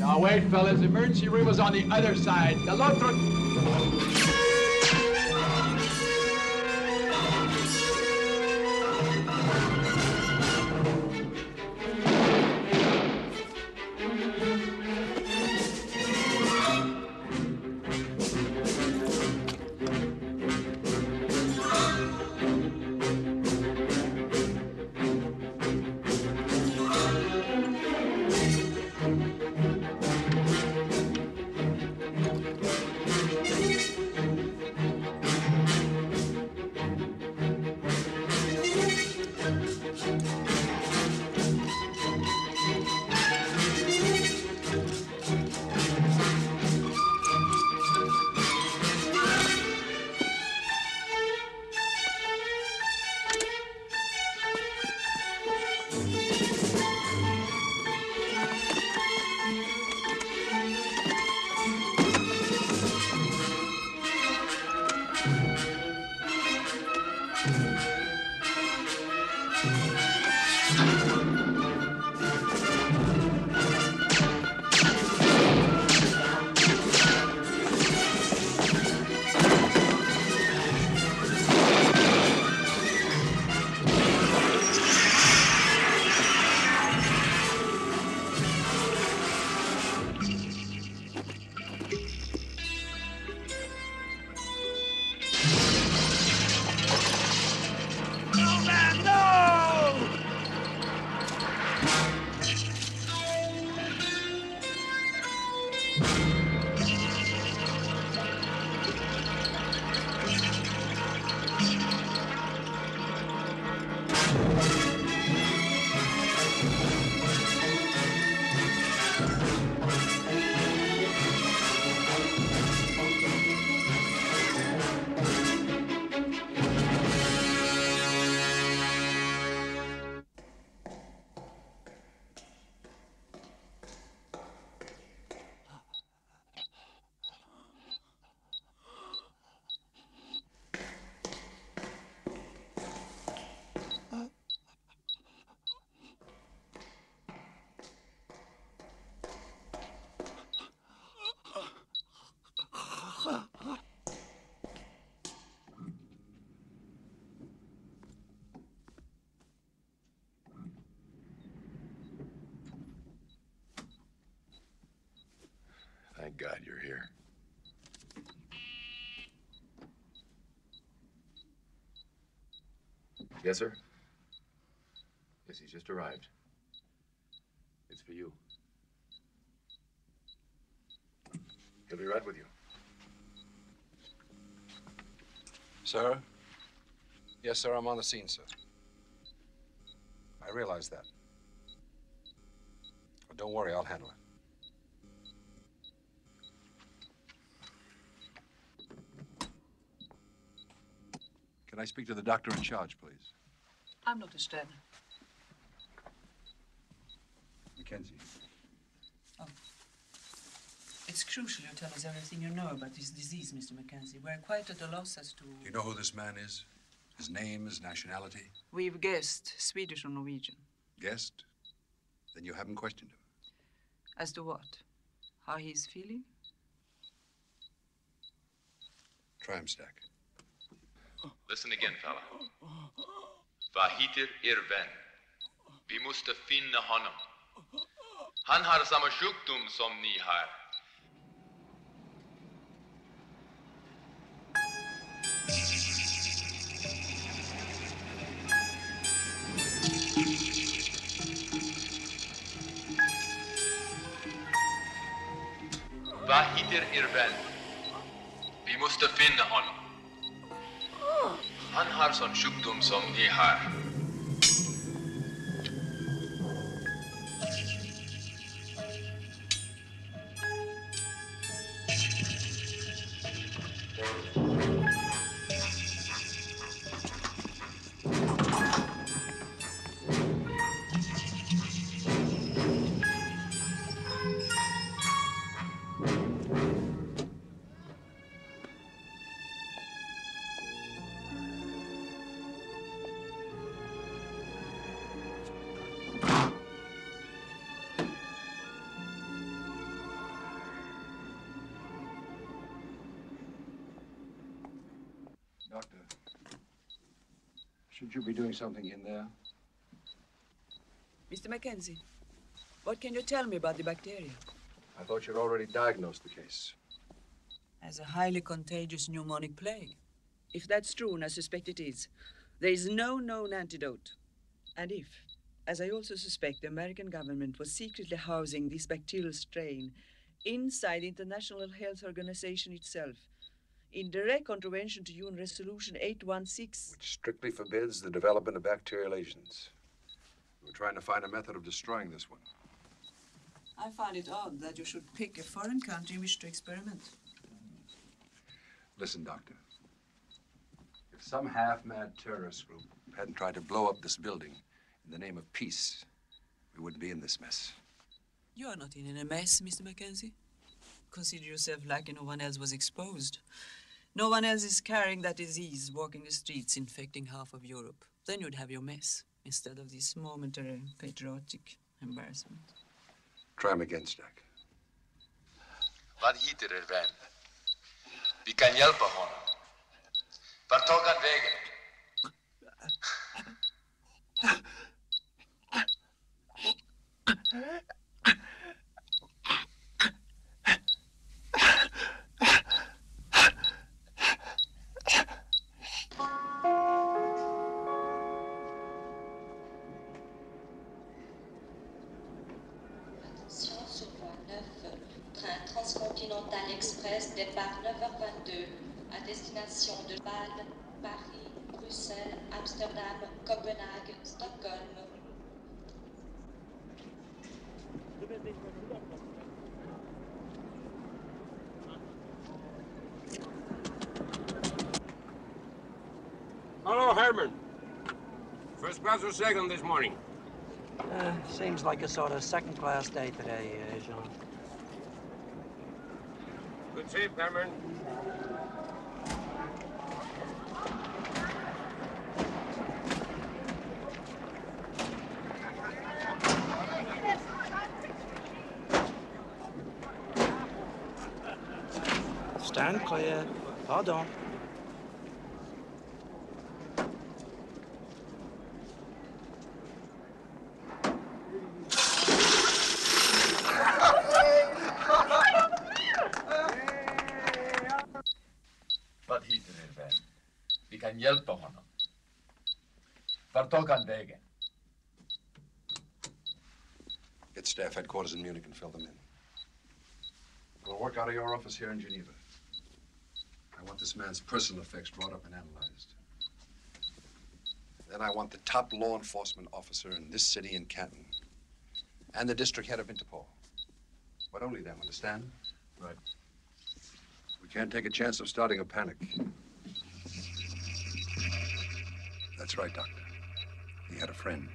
Now wait, fellas. The emergency room is on the other side. The Lothrop... Thank God you're here. Yes, sir? Yes, he's just arrived. It's for you. He'll be right with you. Sir? Yes, sir, I'm on the scene, sir. I realize that. But don't worry, I'll handle it. Can I speak to the doctor in charge, please? I'm Dr. Strasberg. Mackenzie. Oh. It's crucial you tell us everything you know about this disease, Mr. Mackenzie. We're quite at a loss as to... Do you know who this man is? His name, his nationality? We've guessed Swedish or Norwegian. Guessed? Then you haven't questioned him. As to what? How he's feeling? Try him, Stack. Listen again, fella. Vad heter er vän? Vi måste finna honom. Han har samma sjukdom som ni har. Vad heter er vän? Vi måste finna honom. Han har sån sjukdom som ni har. Doctor, should you be doing something in there? Mr. Mackenzie, what can you tell me about the bacteria? I thought you'd already diagnosed the case. As a highly contagious pneumonic plague. If that's true, and I suspect it is, there is no known antidote. And if, as I also suspect, the American government was secretly housing this bacterial strain inside the International Health Organization itself, in direct contravention to UN Resolution 816. Which strictly forbids the development of bacterial agents. We're trying to find a method of destroying this one. I find it odd that you should pick a foreign country in which to experiment. Listen, Doctor. If some half-mad terrorist group hadn't tried to blow up this building in the name of peace, we wouldn't be in this mess. You are not in a mess, Mr. Mackenzie. Consider yourself lucky no one else was exposed. No one else is carrying that disease, walking the streets, infecting half of Europe. Then you'd have your mess, instead of this momentary patriotic embarrassment. Try him again, Stack. Vad heter er vän? Vi kan hjälpa honom. Vart tog han vägen? Transcontinental Express, départ 9h22, à destination de Bâle, Paris, Bruxelles, Amsterdam, Copenhague, Stockholm. Hello, Herman. First class or second this morning? Seems like a sort of second-class day today, Jean. Good sleep, Herman. Stand clear. Pardon. kan hjälpa honom. Vart tog han vägen? Get staff headquarters in Munich and fill them in. We'll work out of your office here in Geneva. I want this man's personal effects brought up and analyzed. Then I want the top law enforcement officer in this city in Canton and the district head of Interpol. But only them, understand? Right. We can't take a chance of starting a panic. That's right, Doctor. He had a friend.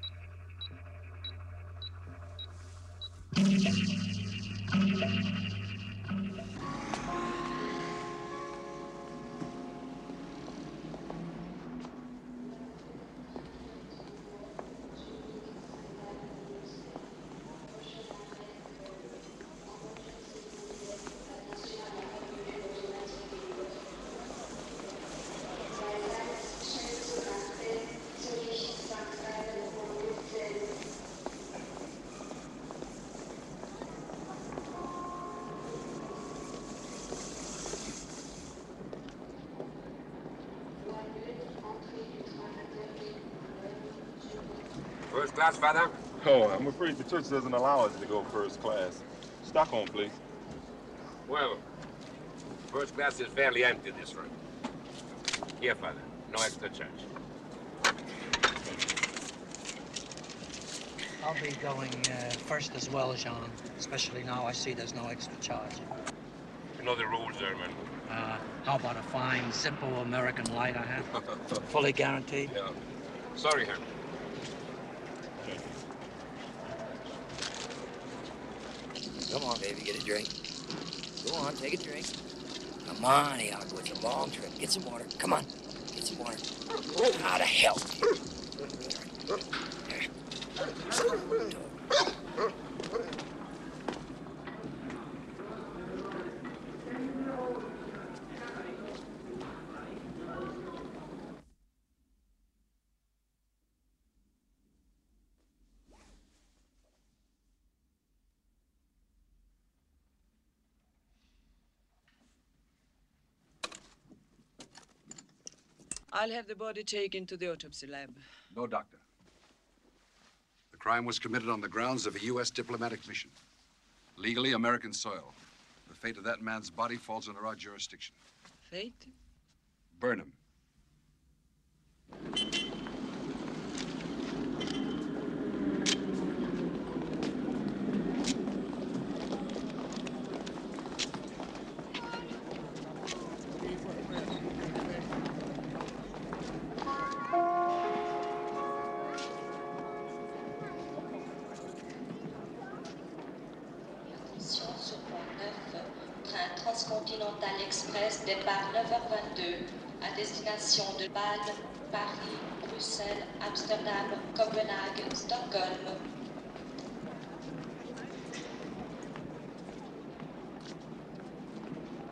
First class, Father? Oh, I'm afraid the church doesn't allow us to go first class. Stockholm, please. Well, first class is fairly empty this run. Here, Father. No extra charge. I'll be going first as well, Jean. Especially now I see there's no extra charge. You know the rules, Herman. How about a fine, simple American light I have? Fully guaranteed? Yeah. Sorry, Herman. Come on, baby, get a drink. Go on, take a drink. Come on, Iago, it's a long trip. Get some water. Come on, get some water. How the hell? I'll have the body taken to the autopsy lab. No, Doctor. The crime was committed on the grounds of a U.S. diplomatic mission. Legally American soil. The fate of that man's body falls under our jurisdiction. Fate? Burn him. Transcontinental Express, départ 9h22, à destination de Bâle, Paris, Bruxelles, Amsterdam, Copenhague, Stockholm.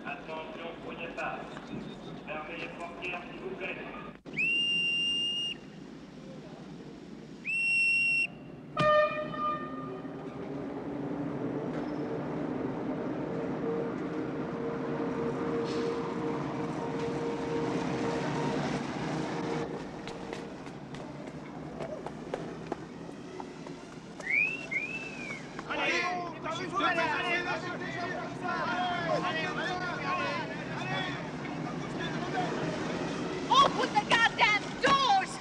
Attention au départ. Fermez les portières, s'il vous plaît. Open the goddamn doors!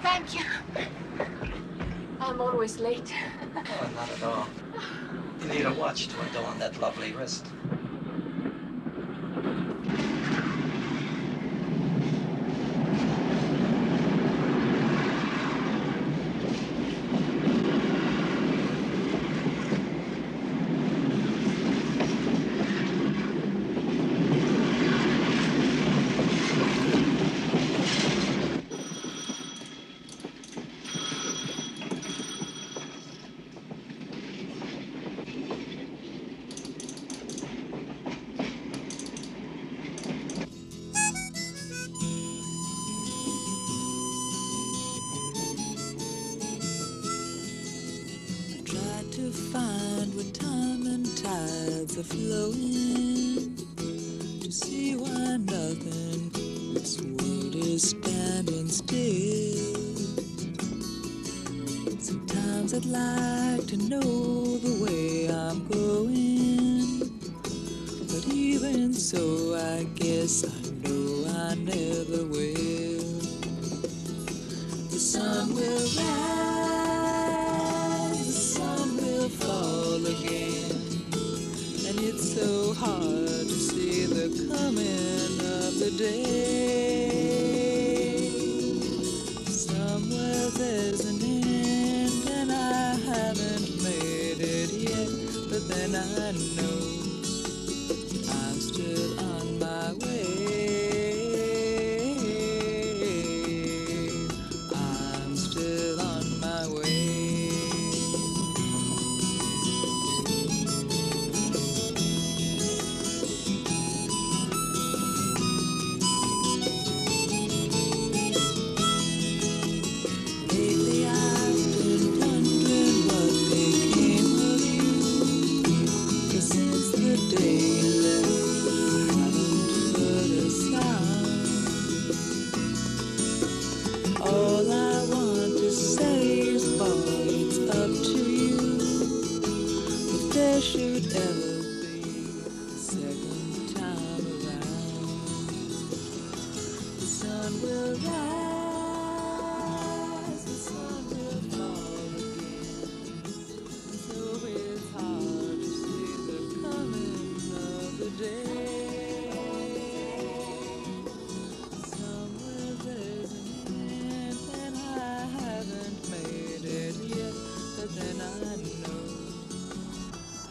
Thank you. I'm always late. Oh, not at all. You need a watch to adorn that lovely wrist. To find when time and tides are flowing, see why nothing in this world is standing still. Sometimes I'd like to know the way I'm going, but even so, I guess I know I never will. The sun will rise, the sun will fall again, and it's so hard to see the coming of the day. Somewhere there's an end, and I haven't made it yet, but then I know I'm still on my way. I'm still on my way. Lately I've been wondering what became of you, 'cause since the day you left, I haven't heard a sound. All I want to say is, boy, it's up to you. If there should ever be a second time around, the sun will rise, the sun will fall again. So it's hard to see the coming of the day. Somewhere there's an end, and I haven't made it yet, but then I know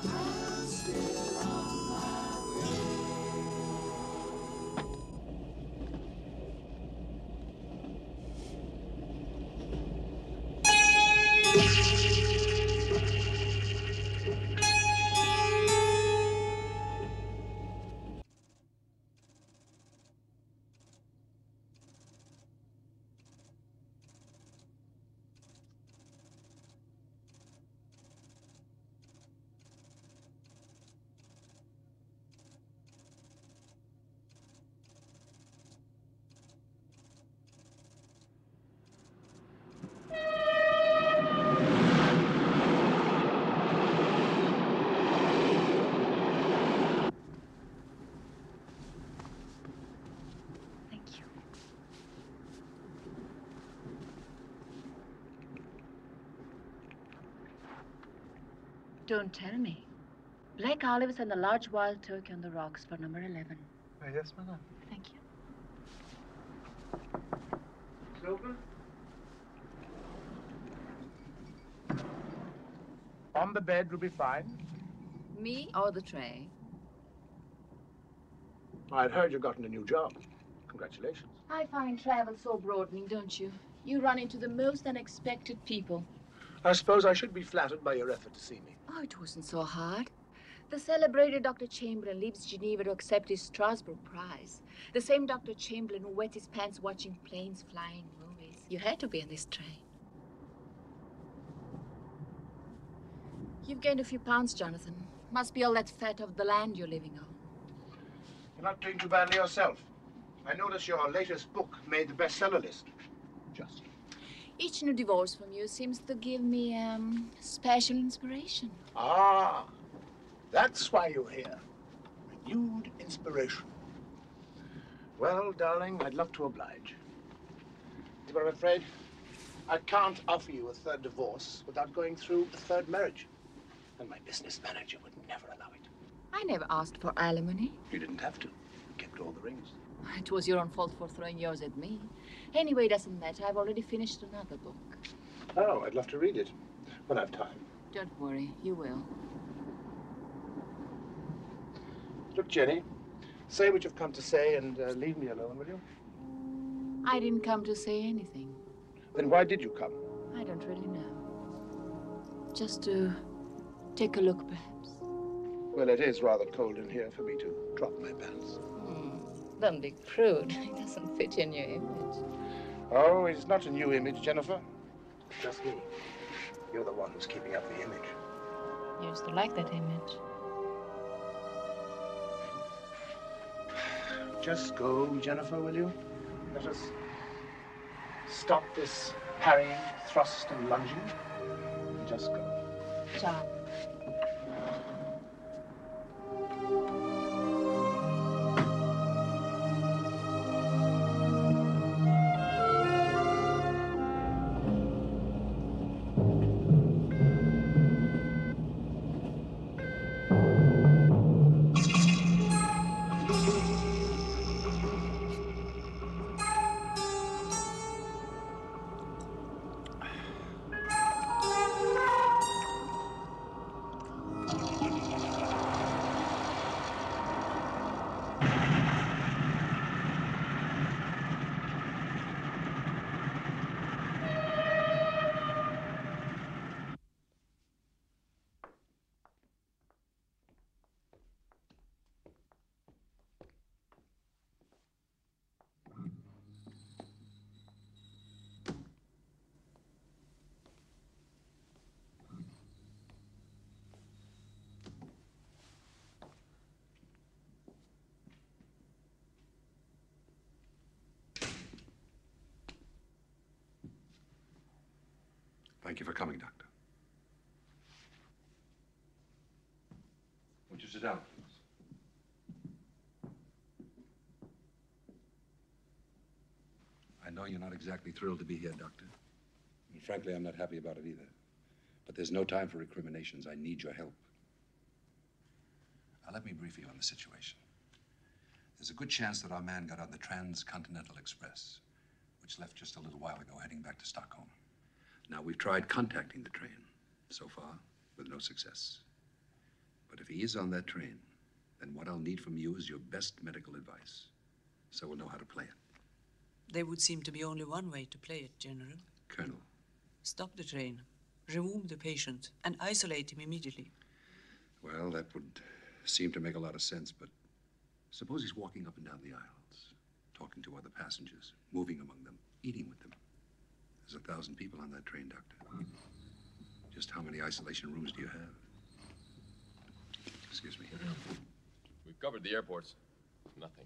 I'm still on my way. Don't tell me. Black olives and a large wild turkey on the rocks for number 11. Yes, madam. Thank you. Silver? On the bed will be fine. Me or the tray? I'd heard you'd gotten a new job. Congratulations. I find travel so broadening, don't you? You run into the most unexpected people. I suppose I should be flattered by your effort to see me. Oh, it wasn't so hard. The celebrated Dr. Chamberlain leaves Geneva to accept his Strasberg prize. The same Dr. Chamberlain who wet his pants watching planes flying movies. You had to be on this train. You've gained a few pounds, Jonathan. Must be all that fat of the land you're living on. You're not doing too badly yourself. I notice your latest book made the bestseller list. Just. Each new divorce from you seems to give me, special inspiration. Ah, that's why you're here. Renewed inspiration. Well, darling, I'd love to oblige. But I'm afraid I can't offer you a third divorce without going through a third marriage. And my business manager would never allow it. I never asked for alimony. You didn't have to. You kept all the rings. It was your own fault for throwing yours at me. Anyway, it doesn't matter. I've already finished another book. Oh, I'd love to read it when I've time. Don't worry, you will. Look, Jenny, say what you've come to say and leave me alone, will you? I didn't come to say anything. Then why did you come? I don't really know. Just to take a look, perhaps. Well, it is rather cold in here for me to drop my pants. Don't be crude. It doesn't fit your new image. Oh, it's not a new image, Jennifer. Just me. You're the one who's keeping up the image. You used to like that image. just go, Jennifer, will you? Let us stop this parrying, thrust, and lunging. Just go. Ciao. Thank you for coming, Doctor. Won't you sit down, please? I know you're not exactly thrilled to be here, Doctor. And frankly, I'm not happy about it either. But there's no time for recriminations. I need your help. Now, let me brief you on the situation. There's a good chance that our man got on the Transcontinental Express, which left just a little while ago, heading back to Stockholm. Now, we've tried contacting the train, so far, with no success. But if he is on that train, then what I'll need from you is your best medical advice, so we'll know how to play it. There would seem to be only one way to play it, General. Colonel. Stop the train, remove the patient, and isolate him immediately. Well, that would seem to make a lot of sense, but suppose he's walking up and down the aisles, talking to other passengers, moving among them, eating with them. There's 1,000 people on that train, Doctor. Just how many isolation rooms do you have? Excuse me. We've covered the airports. Nothing.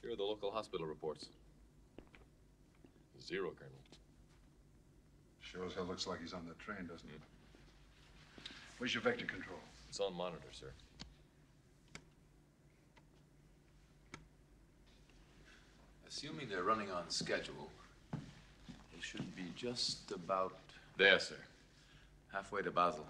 Here are the local hospital reports. 0, Colonel. Sure as hell looks like he's on that train, doesn't it? Where's your vector control? It's on monitor, sir. Assuming they're running on schedule, they should be just about... There, sir. halfway to Basel.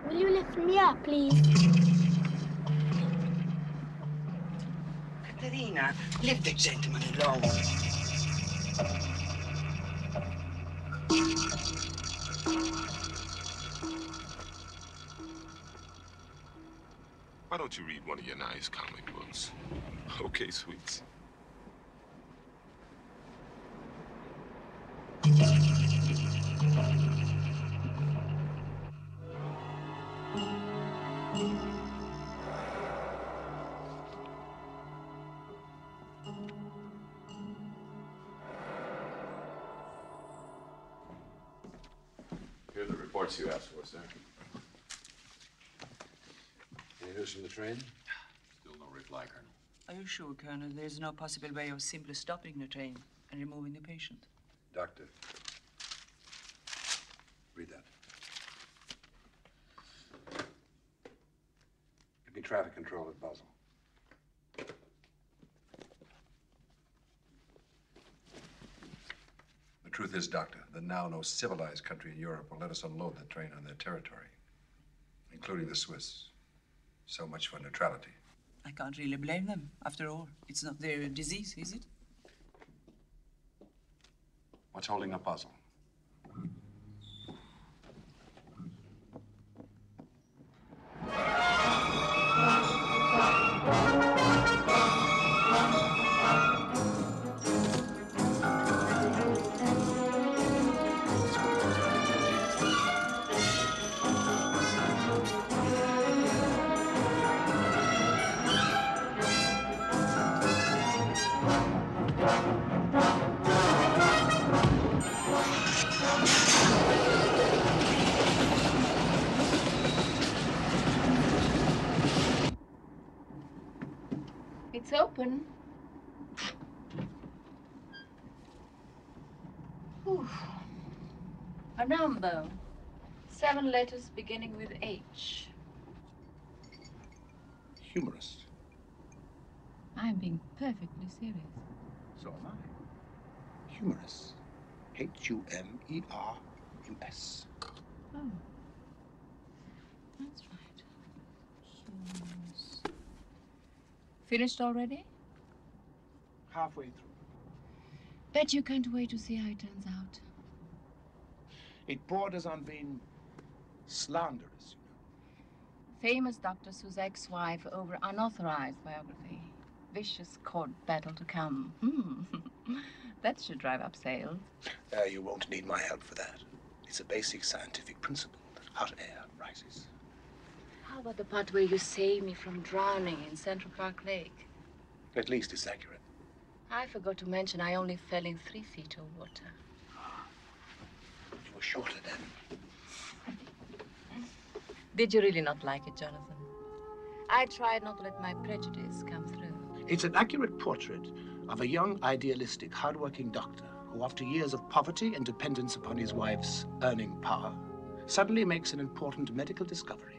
Will you lift me up, please? Katerina, leave the gentleman alone. Why don't you read one of your nice comic books? Okay, sweets. Here are the reports you asked for, sir. Any news from the train? Still no reply, Colonel. Are you sure, Colonel, there's no possible way of simply stopping the train and removing the patient? Doctor. Read that. Give me traffic control at Basel. The truth is, Doctor, that now no civilized country in Europe will let us unload the train on their territory, including the Swiss. So much for neutrality. I can't really blame them. After all, it's not their disease, is it? What's holding up Basel? It's open. Whew. A Rambo. 7 letters beginning with H. Humorous. I'm being perfectly serious. So am I. Humorous. H-U-M-E-R-U-S. Oh. That's right. Humorous. Finished already? Halfway through. Bet you can't wait to see how it turns out. It borders on being slanderous. Famous Dr. Sue's ex-wife over unauthorized biography. Vicious court battle to come. That should drive up sales. You won't need my help for that. It's a basic scientific principle that hot air rises. How about the part where you save me from drowning in Central Park Lake? At least it's accurate. I forgot to mention I only fell in 3 feet of water. You were shorter then. Did you really not like it, Jonathan? I tried not to let my prejudice come through. It's an accurate portrait of a young, idealistic, hardworking doctor who, after years of poverty and dependence upon his wife's earning power, suddenly makes an important medical discovery.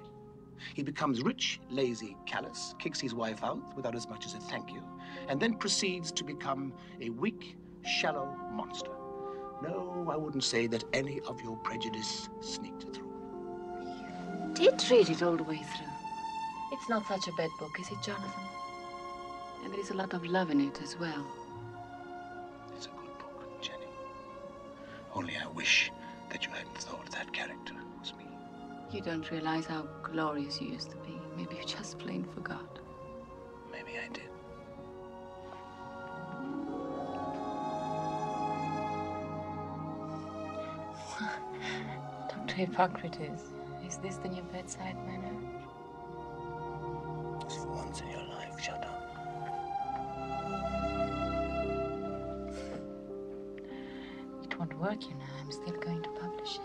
He becomes rich, lazy, callous, kicks his wife out without as much as a thank you, and then proceeds to become a weak, shallow monster. No, I wouldn't say that any of your prejudice sneaked through. Did read it all the way through. It's not such a bad book, is it, Jonathan? And there is a lot of love in it as well. It's a good book, Jenny. Only I wish that you hadn't thought that character was me. You don't realize how glorious you used to be. Maybe you just plain forgot. Maybe I did. Dr. Hippocrates, is this the new bedside manner? Just for once in your life, shut up. It won't work, you know. I'm still going to publish it.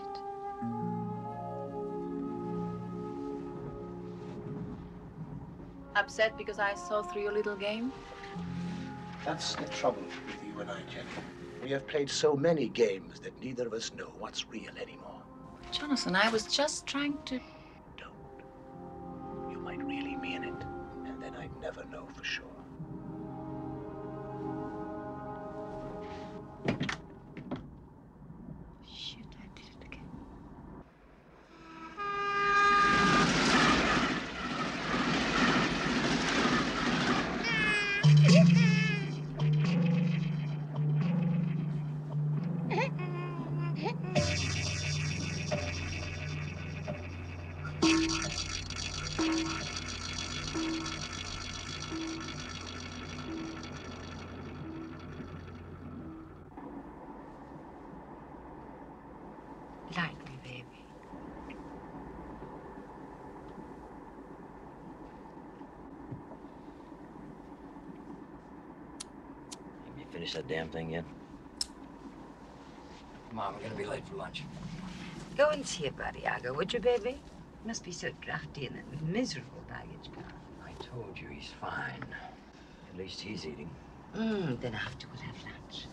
Upset because I saw through your little game? That's the trouble with you and I, Jenny. We have played so many games that neither of us know what's real anymore. Jonathan, I was just trying to... You might really mean it, and then I'd never know for sure. Shit, I did it again. Like me, baby. Have you finished that damn thing yet? Come on, we're gonna be late for lunch. Go and see about Iago, would you, baby? You must be so drafty in that miserable baggage car. I told you he's fine. At least he's eating. Then after we'll have lunch.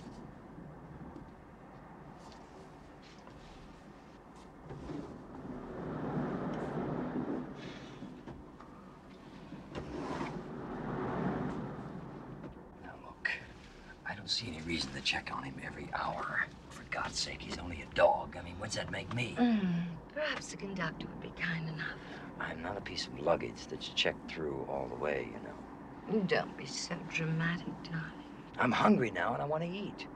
Now look, I don't see any reason to check on him every hour. For God's sake, he's only a dog. I mean, what's that make me? Perhaps the conductor would be kind enough. I'm not a piece of luggage that's checked through all the way, you know. Don't be so dramatic, darling. I'm hungry now and I want to eat.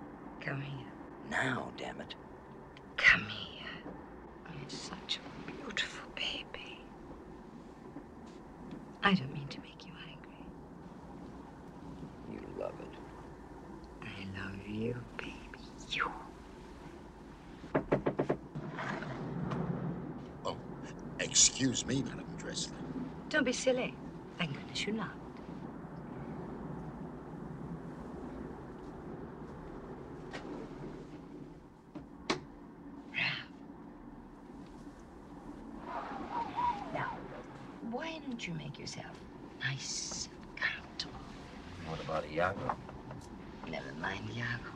Come here. Now, damn it. Come here. You're such a beautiful baby. I don't mean to make you angry. You love it. I love you, baby. You. Oh, excuse me, Madam Dressler. Don't be silly. Thank goodness you're not. Now, why don't you make yourself nice and comfortable? What about Iago? Never mind Iago.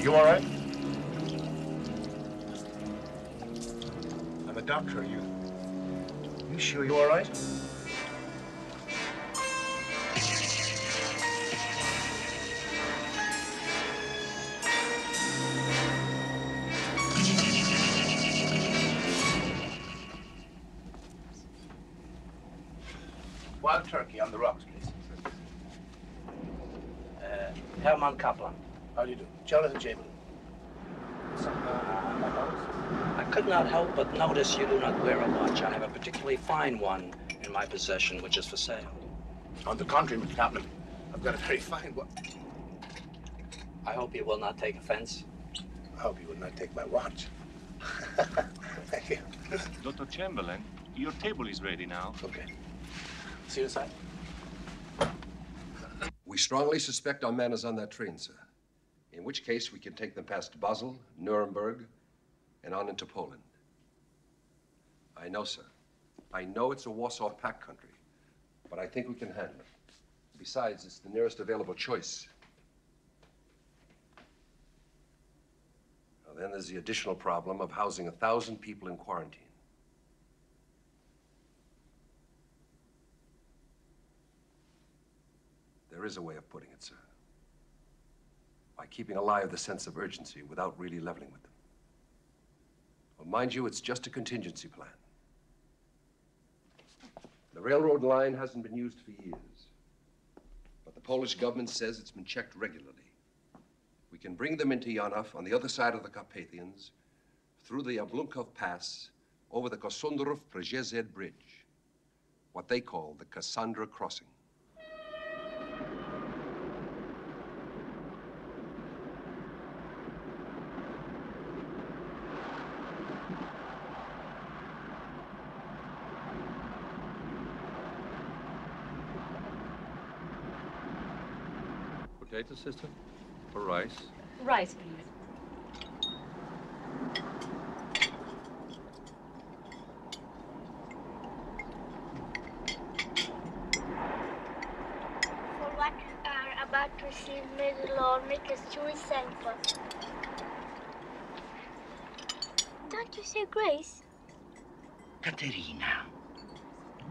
You all right? I'm a doctor. You sure you all right? Wild turkey on the rocks, please. Herman Kaplan. How do you do? Jonathan Chamberlain. I could not help but notice you do not wear a watch. I have a particularly fine one in my possession, which is for sale. On the contrary, Mr. Kaplan, I've got a very fine one. I hope you will not take offense. I hope you will not take my watch. Thank you. Dr. Chamberlain, your table is ready now. Okay. See you inside. We strongly suspect our man is on that train, sir. In which case, we can take them past Basel, Nuremberg, and on into Poland. I know, sir. I know it's a Warsaw Pact country, but I think we can handle it. Besides, it's the nearest available choice. Now, then there's the additional problem of housing 1,000 people in quarantine. There is a way of putting it, sir. By keeping alive the sense of urgency without really leveling with them. Well, mind you, it's just a contingency plan. The railroad line hasn't been used for years, but the Polish government says it's been checked regularly. We can bring them into Janov on the other side of the Carpathians, through the Jablunkov Pass, over the Kosundrów-Przejezd Bridge, what they call the Cassandra Crossing. Potato, sister? Or rice? Rice, please. For what we are about to receive, may the Lord make us truly thankful. Don't you say grace? Katerina.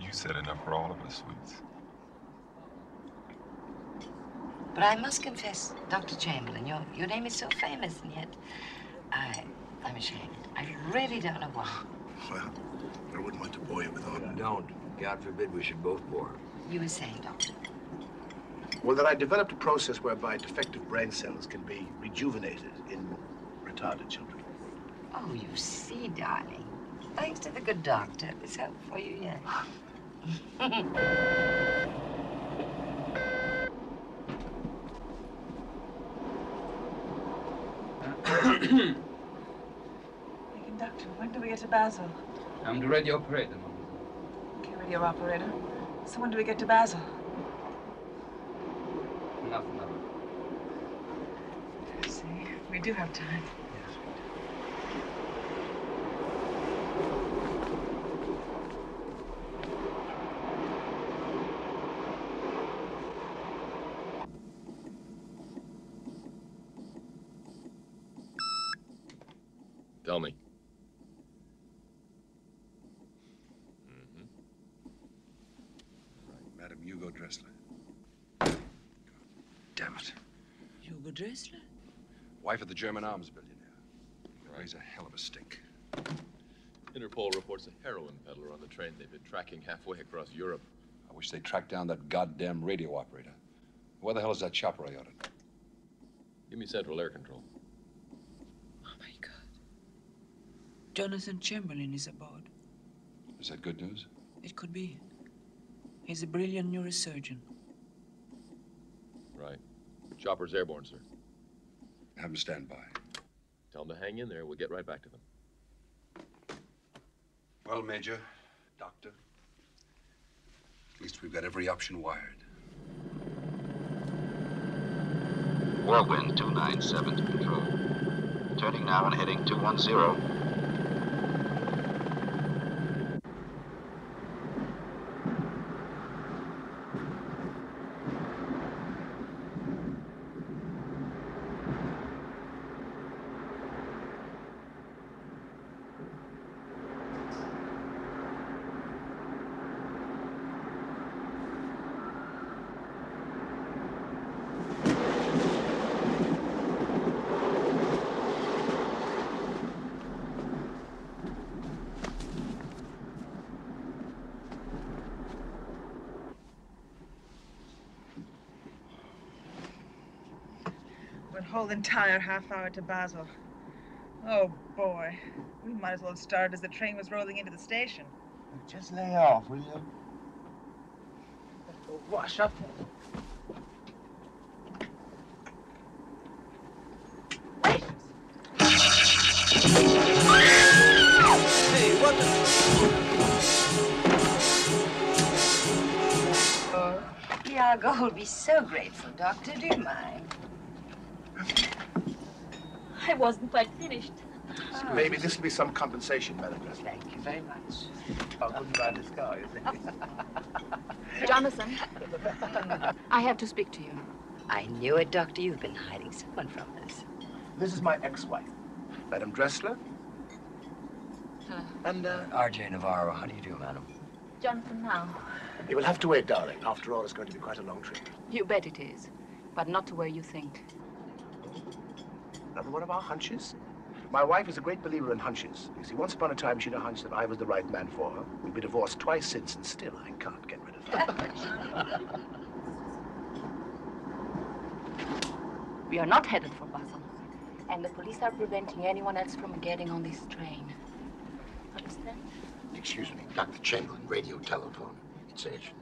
You said enough for all of us, sweets. But I must confess, Dr. Chamberlain, your name is so famous, and yet I'm ashamed. I really don't know why. Well, I wouldn't want to bore you with all that. Don't. God forbid we should both bore. You were saying, Doctor? Well, that I developed a process whereby defective brain cells can be rejuvenated in retarded children. Oh, you see, darling. Thanks to the good doctor, this helped for you, yes. Hey, conductor, when do we get to Basel? I'm the radio operator, Mom. Okay, radio operator. So when do we get to Basel? Nothing. See, we do have time. Tell me. Right, Madam Hugo Dressler. Damn it. Hugo Dressler? Wife of the German arms billionaire. Raise a hell of a stink. Interpol reports a heroin peddler on the train they've been tracking halfway across Europe. I wish they'd track down that goddamn radio operator. Where the hell is that chopper I ordered? Give me Central Air Control. Oh, my God. Jonathan Chamberlain is aboard. Is that good news? It could be. He's a brilliant neurosurgeon. Right. Chopper's airborne, sir. Have them stand by. Tell them to hang in there. We'll get right back to them. Well, Major, Doctor, at least we've got every option wired. Whirlwind 297 to control. Turning now and heading 210. Whole entire half hour to Basel. Oh boy, we might as well have started as the train was rolling into the station. Just lay off, will you? Wash up. Hey, what the... Iago will be so grateful, Doctor. Do you mind? I wasn't quite finished. Maybe this will be some compensation, Madam President. Thank you very much. I wouldn't buy this car, you think? Jonathan, I have to speak to you. I knew it, Doctor. You've been hiding someone from us. This is my ex-wife, Madam Dressler. And, R.J. Navarro, how do you do, madam? Jonathan, now. You will have to wait, darling. After all, it's going to be quite a long trip. You bet it is, but not to where you think. Another one of our hunches? My wife is a great believer in hunches. You see, once upon a time, she had a hunch that I was the right man for her. We've been divorced twice since, and still I can't get rid of her. We are not headed for Basel, and the police are preventing anyone else from getting on this train. Understand? Excuse me, Dr. Chamberlain, radio telephone. It's urgent.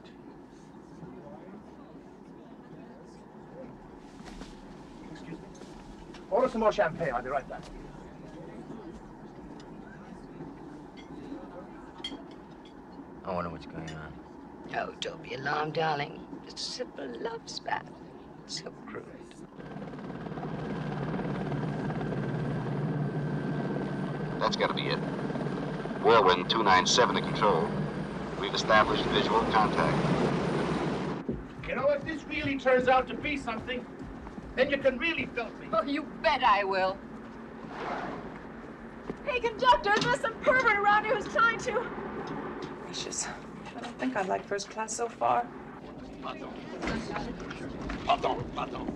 Order some more champagne. I'll be right back. I wonder what's going on. Oh, don't be alarmed, darling. Just a simple love spat. So crude. That's got to be it. Whirlwind 297 to control. We've established visual contact. You know, if this really turns out to be something, then you can really filth me. Oh, you bet I will. Hey, conductor, there's some pervert around here who's trying to... Gracious. I don't think I like first class so far. Pardon. Pardon.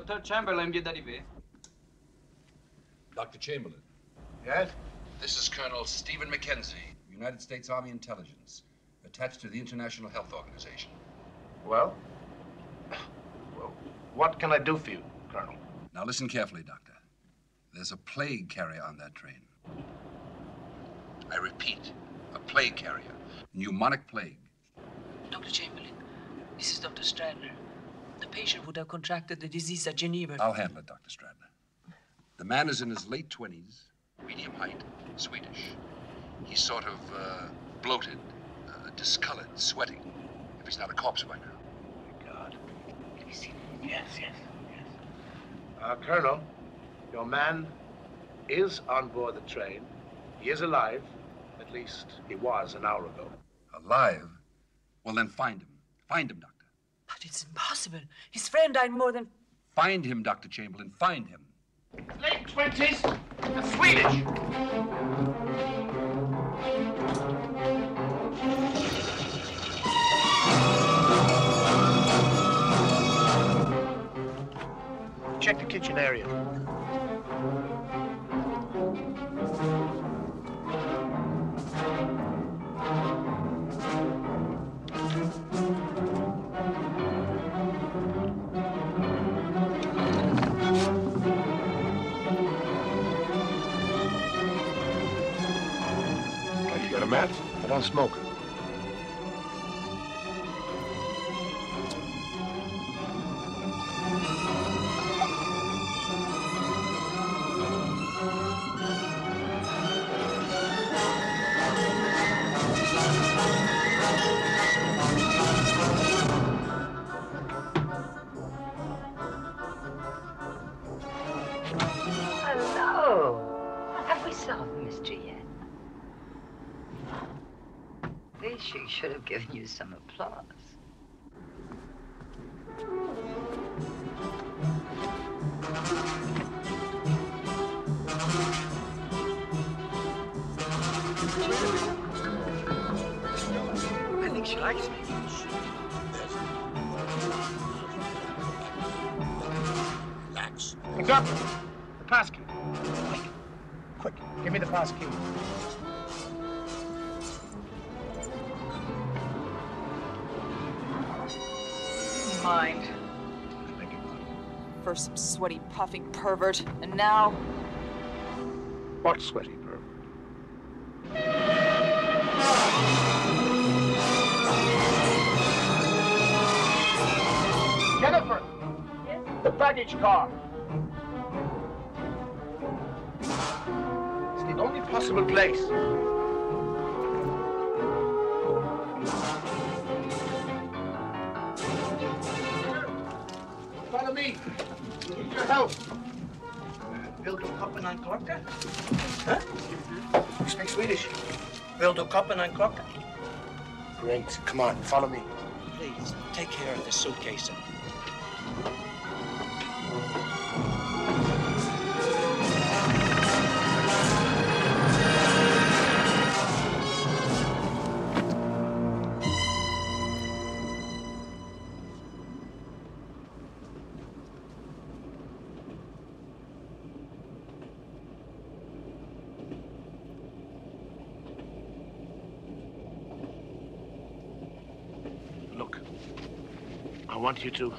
Dr. Chamberlain vient d'arriver. Dr. Chamberlain. Yes? This is Colonel Stephen Mackenzie, United States Army Intelligence, attached to the International Health Organization. Well, what can I do for you, Colonel? Now listen carefully, Doctor. There's a plague carrier on that train. I repeat, a plague carrier. Pneumonic plague. Dr. Chamberlain, this is Dr. Stradner. The patient would have contracted the disease at Geneva. I'll handle it, Dr. Stradner. The man is in his late 20s, medium height, Swedish. He's sort of bloated, discolored, sweating. If he's not a corpse by now. My God. Yes. Colonel, your man is on board the train. He is alive. At least he was an hour ago. Alive? Well, then find him. Find him, Doctor. But it's impossible. His friend died more than... Find him, Dr. Chamberlain. Find him. Late 20s, and Swedish. Check the kitchen area. Matt? I don't smoke. Hello. Have we solved the mystery yet? They sure should have given you some applause. I think she likes me. Relax. Conductor, the pass key. Quick, give me the pass key. Mind. First some sweaty, puffing pervert, and now... What sweaty pervert? Jennifer! Yes? The baggage car. It's the only possible place. Follow me. We need your help. Vill du koppen en klocka? Huh? You speak Swedish? Vill du koppen en klocka? Great. Come on, follow me. Please, take care of this suitcase. Look, I want you to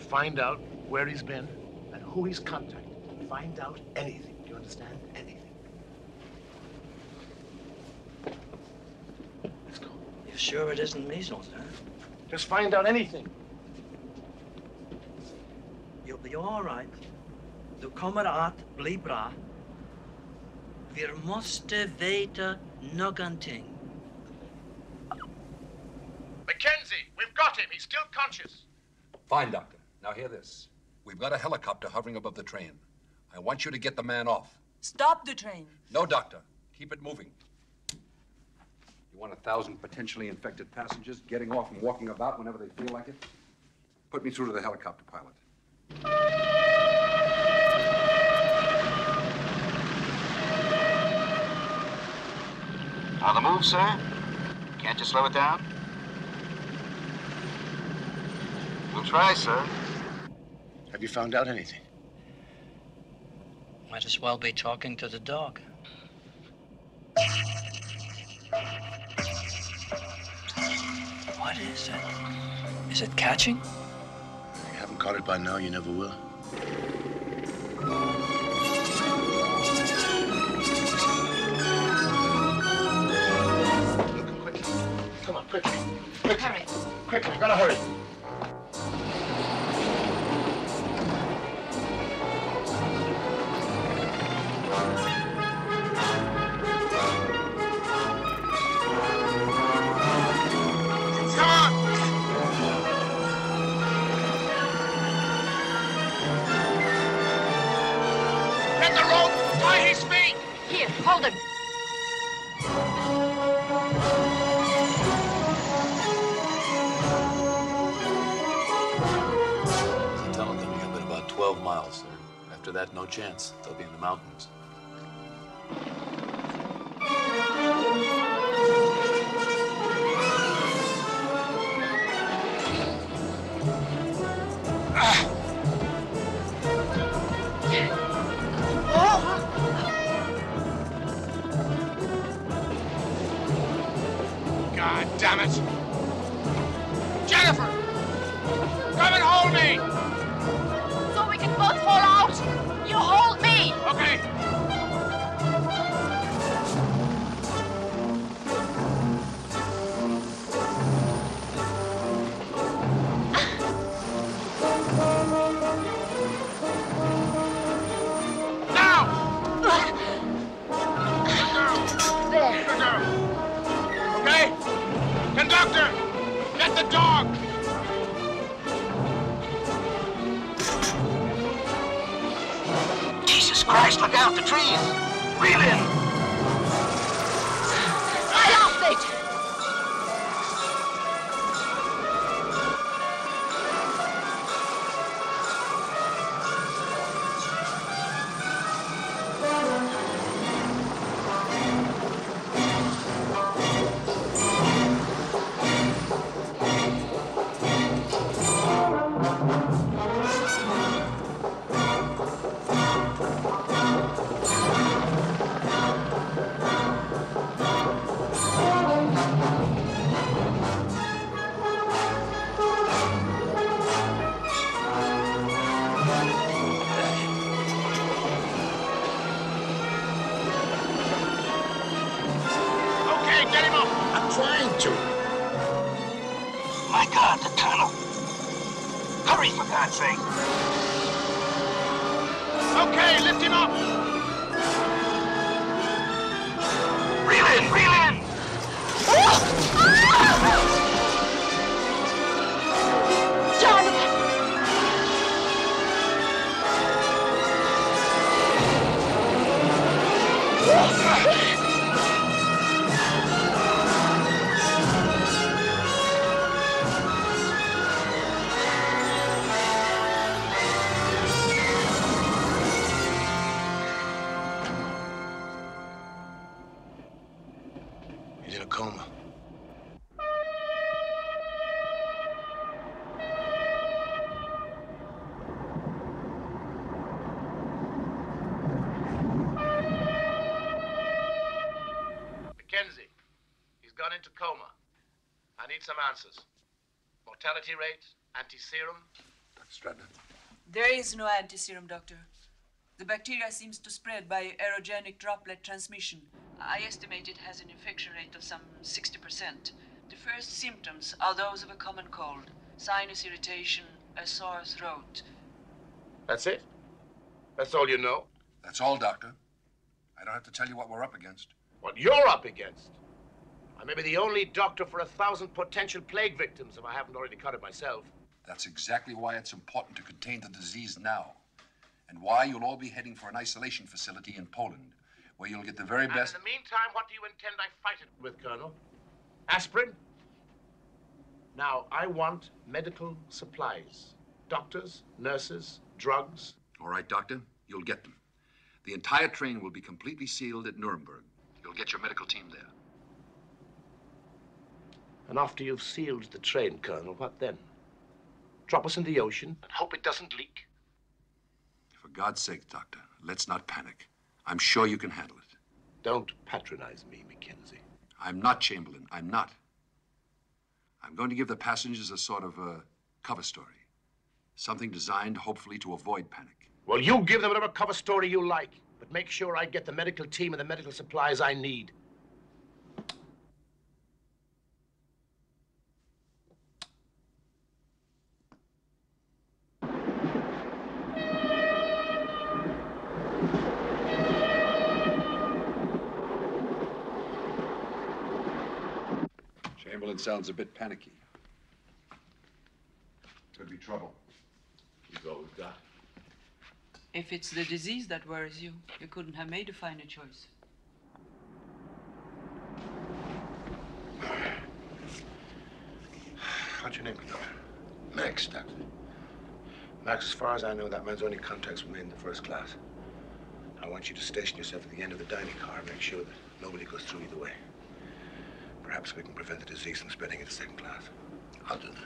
find out where he's been and who he's contacted. Find out anything. Do you understand? Anything. Let's go. You're sure it isn't measles, huh? Just find out anything. You'll be all right. Du kommer att bli bra. Vi måste veta någonting. Mackenzie, we've got him. He's still conscious. Fine, Doctor. Now hear this. We've got a helicopter hovering above the train. I want you to get the man off. Stop the train. No, Doctor. Keep it moving. You want 1,000 potentially infected passengers getting off and walking about whenever they feel like it? Put me through to the helicopter pilot. On the move, sir? Can't you slow it down? We'll try, sir. Have you found out anything? Might as well be talking to the dog. What is it? Is it catching? If you haven't caught it by now, you never will. Look, quickly. Come on, quickly. Quickly. Hurry. Quickly, gotta hurry. Here, hold him. The tunnel coming up at about 12 miles, sir. After that, no chance. They'll be in the mountains. God damn it! Jennifer! Come and hold me! So we can both fall out. You hold me. Okay. Conductor! Get the dog! Jesus Christ, look out, the trees! Reel in! I lost it! My God, the tunnel. Hurry, for God's sake. Okay, lift him up. Reel in, reel in. Jonathan! He's in a coma. Mackenzie, he's gone into coma. I need some answers. Mortality rate, anti-serum. Dr. Stratton. There is no anti-serum, Doctor. The bacteria seems to spread by aerogenic droplet transmission. I estimate it has an infection rate of some 60%. The first symptoms are those of a common cold. Sinus irritation, a sore throat. That's it? That's all you know? That's all, Doctor. I don't have to tell you what we're up against. What you're up against? I may be the only doctor for 1,000 potential plague victims if I haven't already cut it myself. That's exactly why it's important to contain the disease now. And why you'll all be heading for an isolation facility in Poland, where you'll get the very best... And in the meantime, what do you intend I fight it with, Colonel? Aspirin? Now, I want medical supplies. Doctors, nurses, drugs. All right, Doctor, you'll get them. The entire train will be completely sealed at Nuremberg. You'll get your medical team there. And after you've sealed the train, Colonel, what then? Drop us in the ocean and hope it doesn't leak? For God's sake, Doctor, let's not panic. I'm sure you can handle it. Don't patronize me, Mackenzie. I'm not, Chamberlain. I'm not. I'm going to give the passengers a sort of cover story. Something designed, hopefully, to avoid panic. Well, you give them whatever cover story you like, but make sure I get the medical team and the medical supplies I need. Chamberlain sounds a bit panicky. Could be trouble. You've always got. If it's the disease that worries you, you couldn't have made a finer choice. What's your name, Doctor? Max, Doctor. Max, as far as I know, that man's only contacts were made in the first class. I want you to station yourself at the end of the dining car and make sure that nobody goes through either way. Perhaps we can prevent the disease from spreading into second class. I'll do that.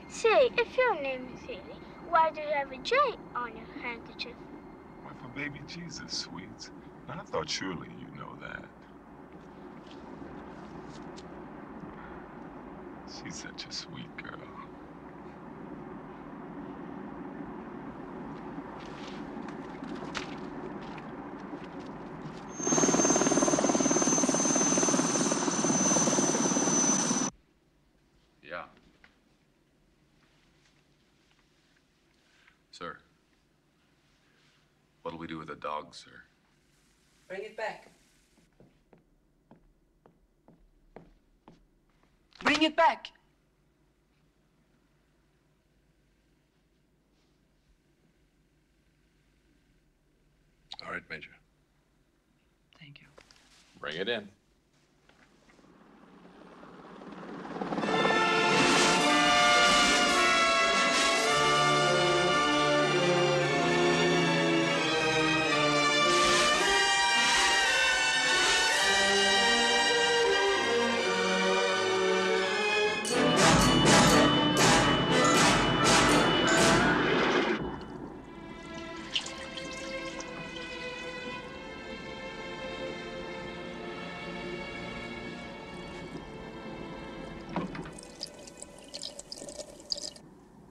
Say, if your name is Haley, Why do you have a J on your handkerchief? Why, for baby Jesus, sweets. Now, I thought surely you know that. She's such a sweet girl. Yeah. Sir. What'll we do with the dog, sir? Bring it back. Bring it back. All right, Major. Thank you. Bring it in.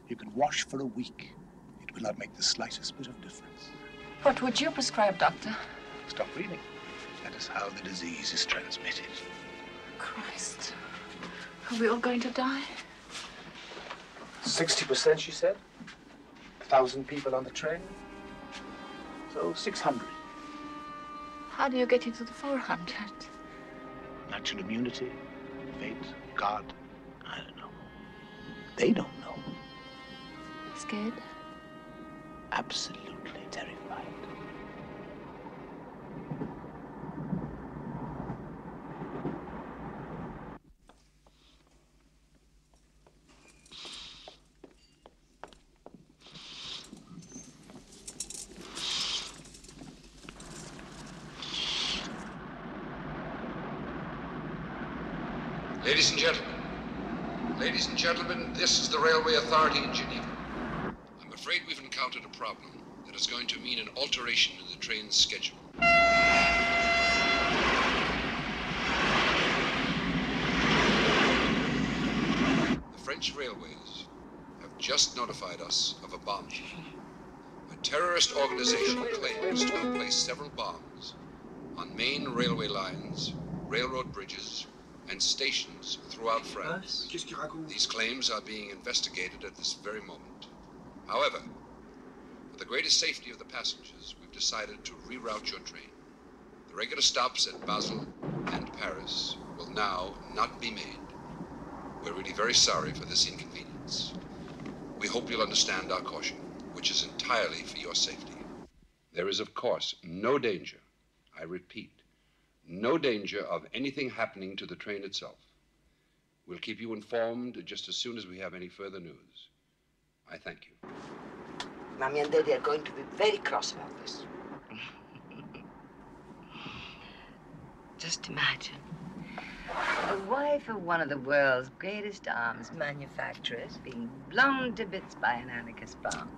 You can wash for a week. It will not make the slightest bit of difference. What would you prescribe, Doctor? Stop breathing. That is how the disease is transmitted. Christ. Are we all going to die? 60%, she said. 1,000 people on the train. So 600. How do you get into the 400? Natural immunity, fate, God. I don't know. They don't know. Scared? Absolutely terrified. Ladies and gentlemen, this is the Railway Authority in Geneva. I'm afraid we've encountered a problem that is going to mean an alteration in the train's schedule. The French railways have just notified us of a bomb. A terrorist organization claims to have placed several bombs on main railway lines, railroad bridges, and stations throughout France. These claims are being investigated at this very moment. However, for the greatest safety of the passengers, we've decided to reroute your train. The regular stops at Basel and Paris will now not be made. We're really very sorry for this inconvenience. We hope you'll understand our caution, which is entirely for your safety. There is, of course, no danger, I repeat, no danger of anything happening to the train itself. We'll keep you informed just as soon as we have any further news. I thank you. Mommy and Daddy are going to be very cross about this. Just imagine. A wife of one of the world's greatest arms manufacturers being blown to bits by an anarchist bomb.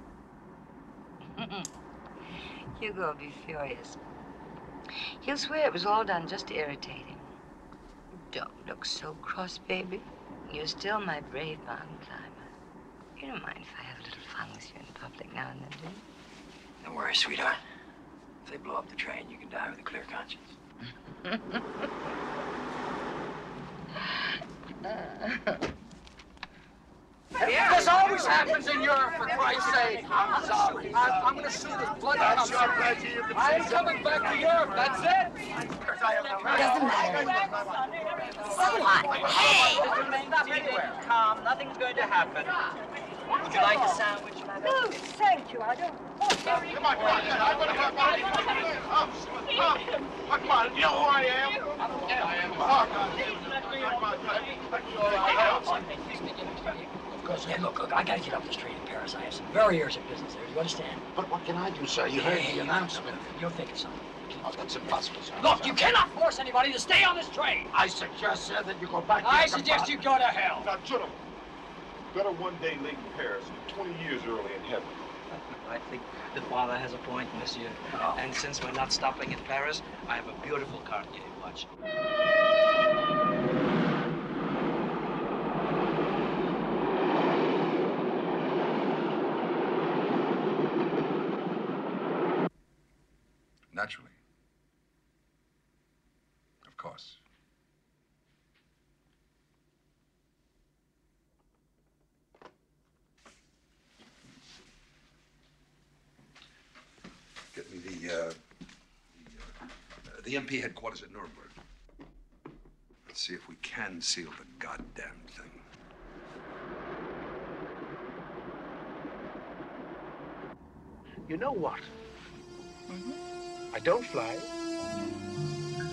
Hugo will be furious. He'll swear it was all done just to irritate him. Don't look so cross, baby. You're still my brave mountain climber. You don't mind if I have a little fun with you in public now and then, do you? Don't worry, sweetheart. If they blow up the train, you can die with a clear conscience. This always happens in Europe, for Christ's sake. I'm sorry. I'm going to sue this bloody company. I'm coming back to Europe, that's it. Doesn't matter. So what? Hey! Remain anywhere. Calm, nothing's going to happen. Would you like a sandwich, madam? No, thank you. I don't want to. Come on. Come on, you know who I am? Of course, hey, look, I gotta get up the street in Paris. I have some very urgent business there. Do you understand? But what can I do, sir? You heard the announcement. You're thinking something. Oh, that's impossible, sir. Look, you cannot force anybody to stay on this train. I suggest, sir, that you go back to I your suggest you go to hell. Now, gentlemen, Better one day late in Paris than 20 years early in heaven. I think the father has a point, monsieur. And since we're not stopping in Paris, I have a beautiful Cartier watch. Naturally. Of course. Get me the MP headquarters at Nuremberg. Let's see if we can seal the goddamn thing. You know what? I don't fly.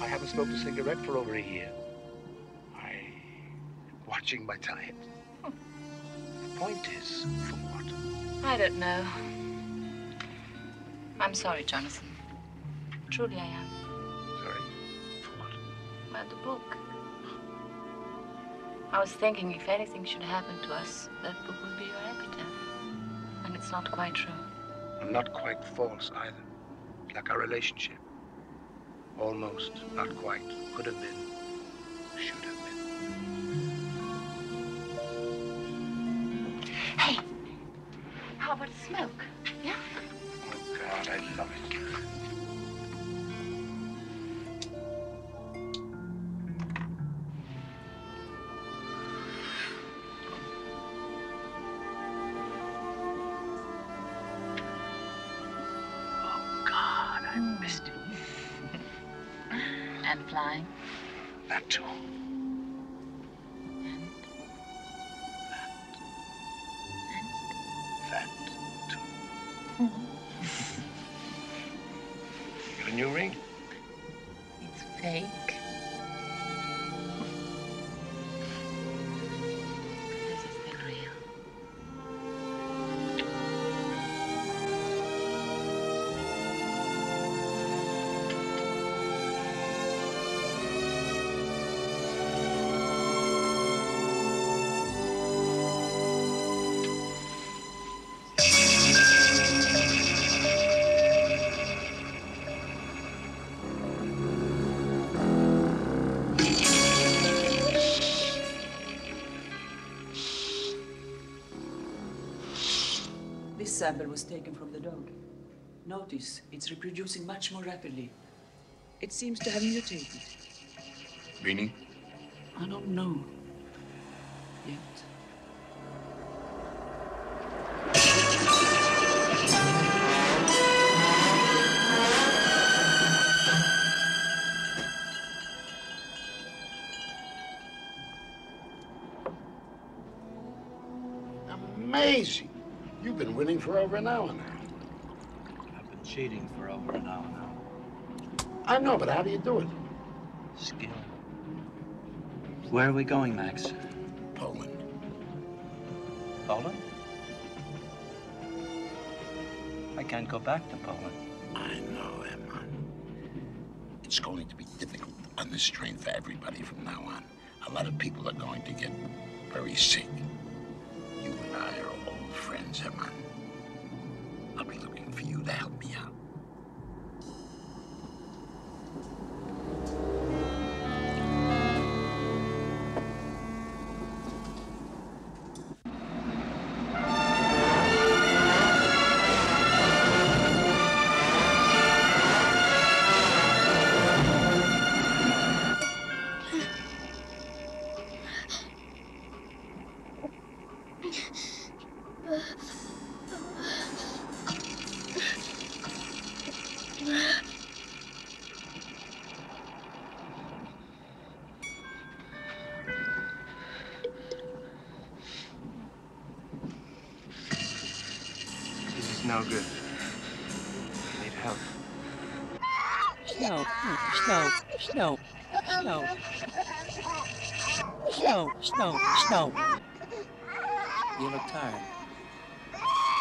I haven't smoked a cigarette for over a year. I'm watching my diet. The point is, for what? I don't know. I'm sorry, Jonathan. Truly I am. Sorry? For what? About the book. I was thinking if anything should happen to us, that book would be your epitaph. And it's not quite true. And not quite false either. Like our relationship. Almost, not quite. Could have been. Should have been. Hey! How about a smoke? Yeah? Oh, God, I love it. I missed it. And flying? That too. And? That too. You got a new ring? It's fake. This is the real. This sample was taken from the dog. Notice, it's reproducing much more rapidly. It seems to have mutated. Meaning? I don't know. Yet. Amazing. You've been winning for over an hour now. I've been cheating for over an hour now. I know, but how do you do it? Skill. Where are we going, Max? Poland. Poland? I can't go back to Poland. I know, Emma. It's going to be difficult on this train for everybody from now on. A lot of people are going to get very sick. You and I are old friends, Emma. I'll be looking for you to help me out. No good. I need help. Snow, snow, snow, snow. Snow, snow, snow. You look tired.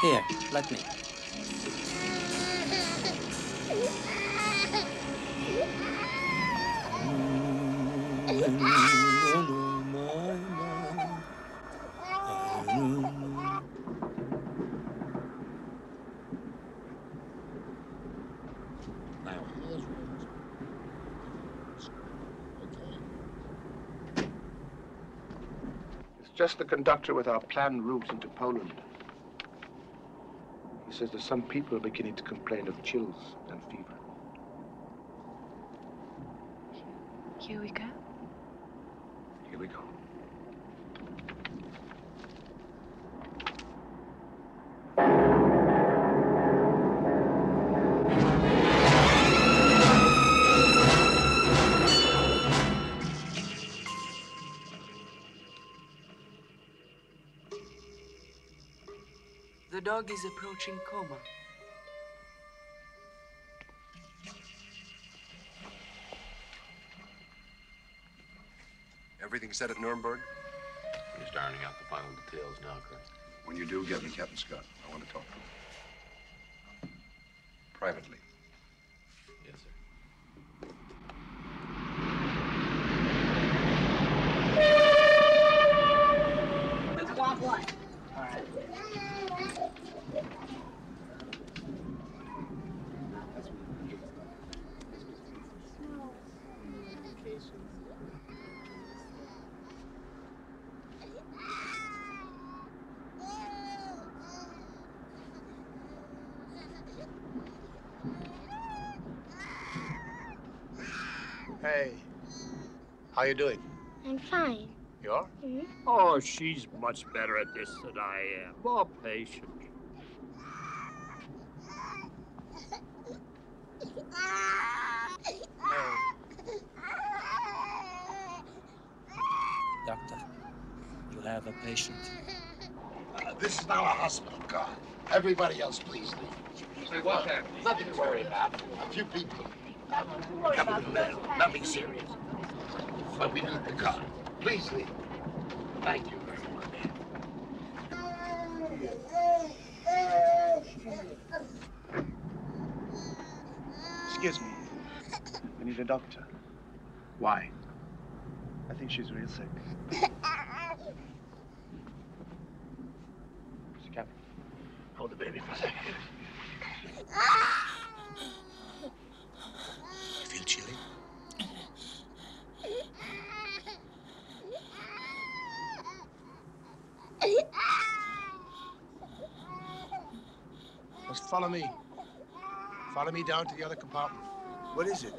Here, let me. Now, here's Rose. Okay. It's just the conductor with our planned route into Poland. He says that some people are beginning to complain of chills and fever. Here we go. Here we go. The dog is approaching coma. Everything set at Nuremberg? We're just ironing out the final details now, Colonel. When you do, get me Captain Scott. I want to talk to him. Privately. Yes, sir. Want one. All right. Hey, how you doing? I'm fine. You are? Mm-hmm. Oh, she's much better at this than I am. More patient. Doctor, you have a patient. This is now a hospital car. Everybody else, please leave. Say, what's happening? Nothing to worry about. A few people. Coming to bed. Nothing serious. But we need the car. Please leave. Thank you very much. Excuse me. I need a doctor. Why? I think she's real sick. Mr. Captain, hold the baby for a second. You feel chilly? Just follow me. Follow me down to the other compartment. What is it?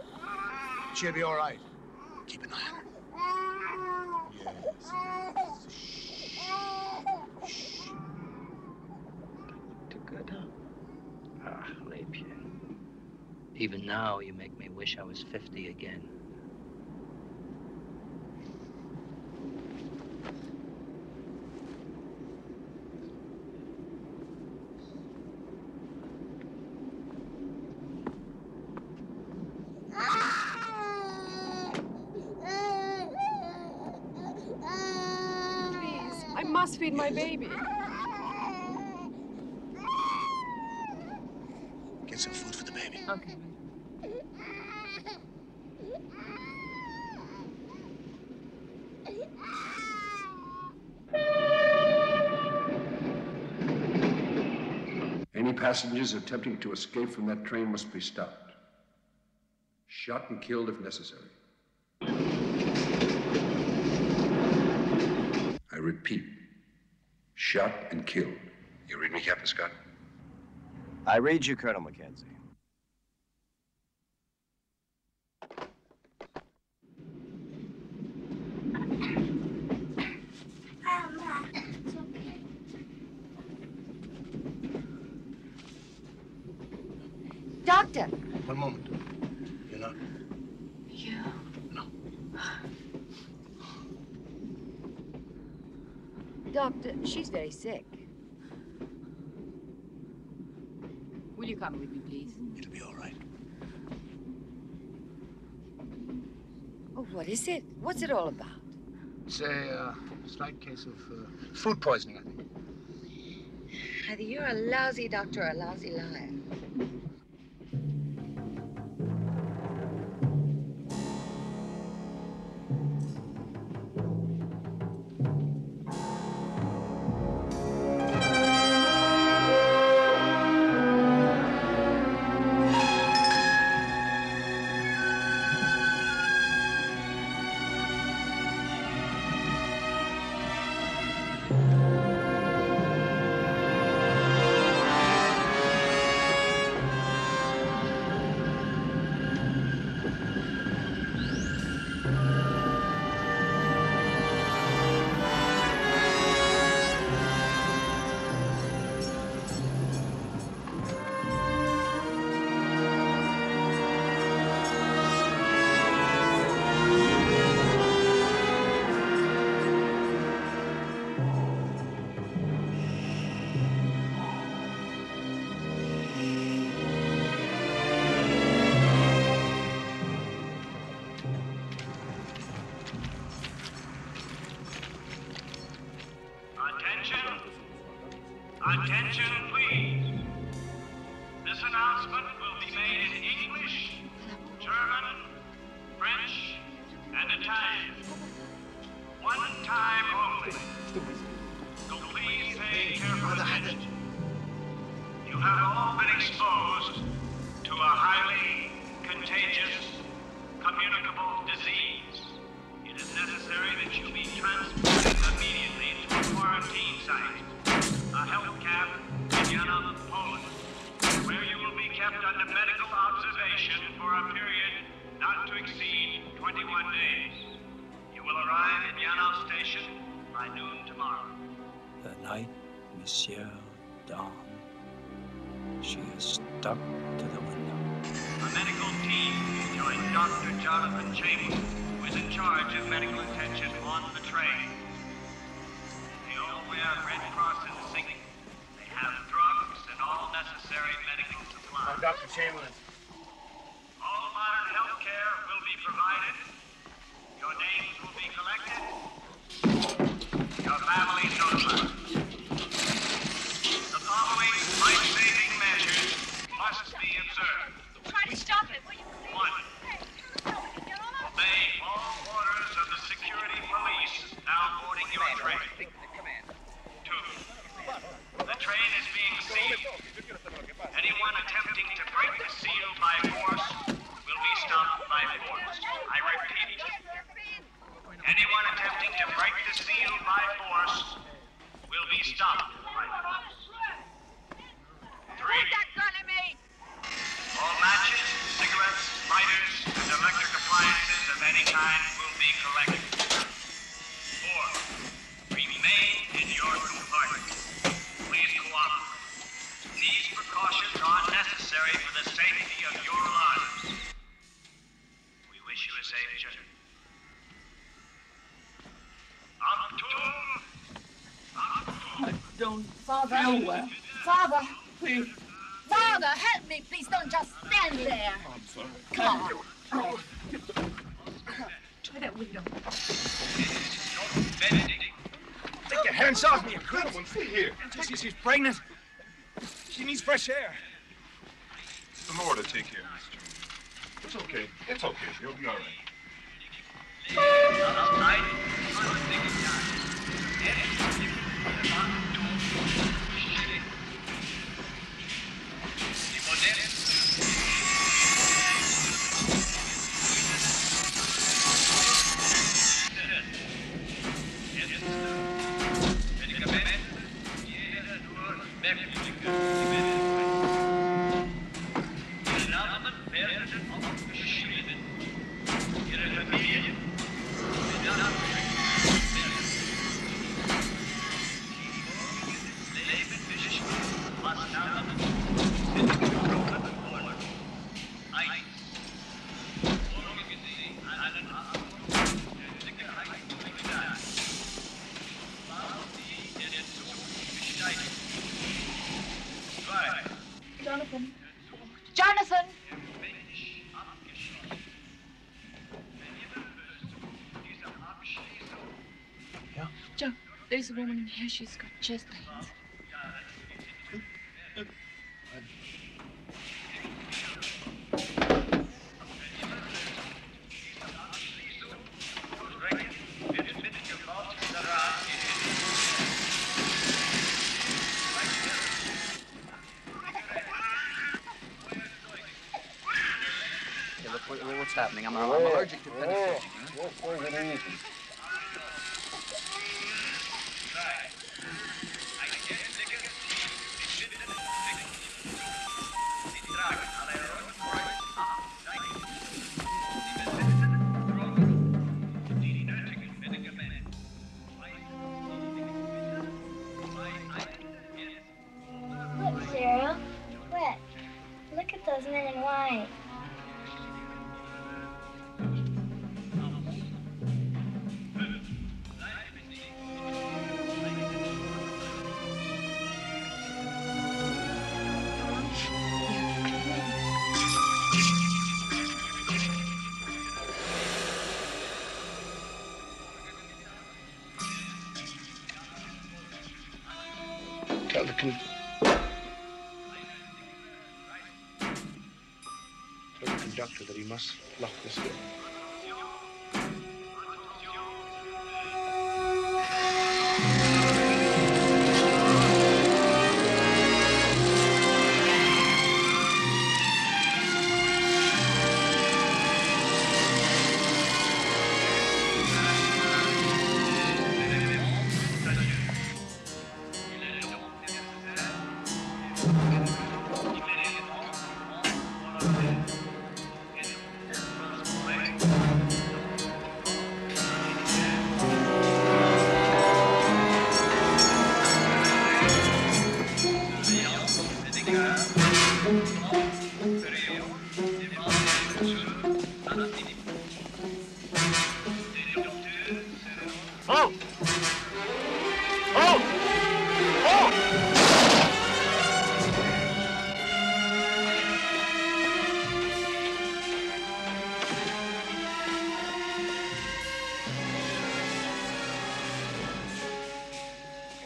She'll be all right. Keep an eye on her. Yes. Shh. Too good, huh? Ah, Rapier. Even now, you make me wish I was 50 again. I must feed my baby. Get some food for the baby. Okay. Any passengers attempting to escape from that train must be stopped. Shot and killed if necessary. I repeat, shot and killed. You read me, Captain Scott? I read you, Colonel Mackenzie. Doctor! One moment. You're not. You? No. Doctor, she's very sick. Will you come with me, please? It'll be all right. Oh, what is it? What's it all about? It's a slight case of food poisoning, I think. Either you're a lousy doctor or a lousy liar. announcement will be made in English, German, French, and Italian. One time only. So please pay careful attention. You have all been exposed to a highly contagious, communicable disease. It is necessary that you be transported immediately to a quarantine site, a health camp in Geneva, Poland, where you will be kept under medical observation for a period not to exceed 21 days. You will arrive at Geneva station by noon tomorrow. The night Monsieur dawned, she is stuck to the window. A medical team joined Dr. Jonathan Chamberlain, who is in charge of medical attention on the train. They all wear Red Cross insignia. They have drugs and all necessary medical supplies. I'm Dr. Chamberlain. All modern health care will be provided. Your names will be collected. Your families notified. The following life-saving measures must be observed. Try to stop it, will you? 1. Obey all orders of the security police now boarding your train. 2. The train is being sealed. Anyone attempting to break the seal by force will be stopped by force. I repeat. Anyone attempting to break the seal by force will be stopped by force. 3. All matches, cigarettes, lighters, and electric appliances of any kind will be collected. 4. Remain in your compartment. Please cooperate. These precautions are necessary for the safety of your lives. We wish you a safe journey. I don't Father. feel well. Father. Please. Father, help me, please. Don't just stand there. I'm sorry. Come on. Try that window. Take your hands off me, you criminal. Stay here. She's pregnant. She needs fresh air. The Lord will take care of this, Junior. It's okay. It's okay. You'll be all right. Jonathan. Jonathan! Yeah? Joe, there's a woman in here. She's got chest pains. What's happening? I'm allergic to penicillin. Look, Cyril. Look. Look at those men in white. Tell the conductor that he must lock this door.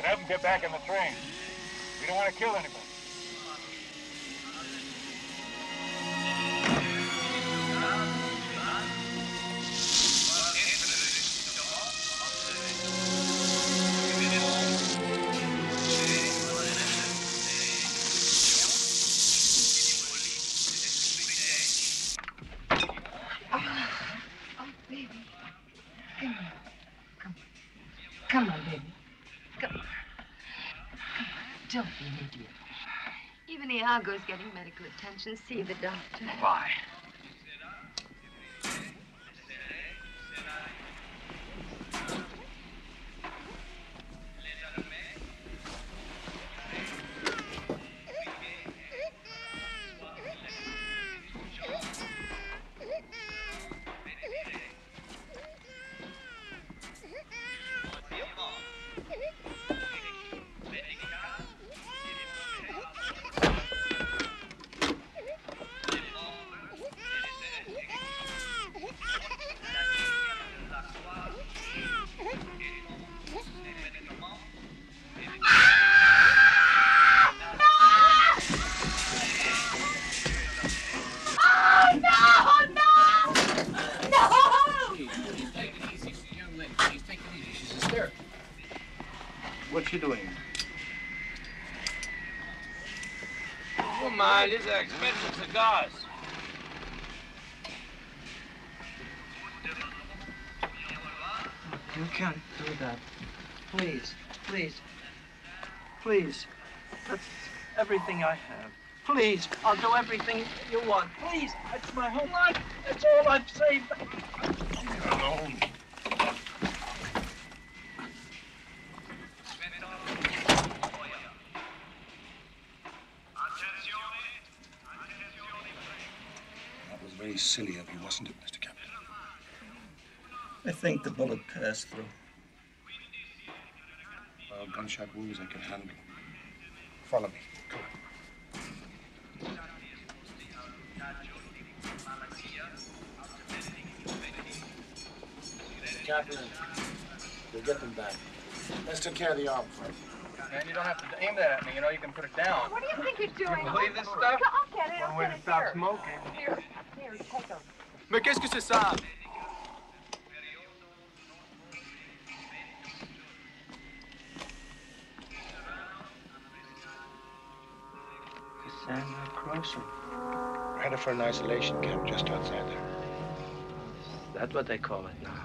Have them get back in the train. We don't want to kill anybody. Oh, baby. Come on. Come on, baby. Come on. Don't be an idiot. Even Iago's getting medical attention. See the doctor. Why? What's she doing? Never mind, these are expensive cigars. You can't do that. Please, please, please. That's everything I have. Please, I'll do everything you want. Please, it's my whole life. It's all I've saved. Leave me alone. That was very silly of you, wasn't it, Mr. Captain? I think the bullet passed through. Well, gunshot wounds I can handle. Follow me. Come on. Captain, we'll get them back. Let's take care of the arm first. Man, you don't have to aim that at me. You know, you can put it down. What do you think you're doing? You believe this stuff? I'll get it. One way to stop smoking. Here, take them. Mais qu'est-ce que c'est ça? Cassandra Crossing. We're headed for an isolation camp just outside there. That's what they call it now.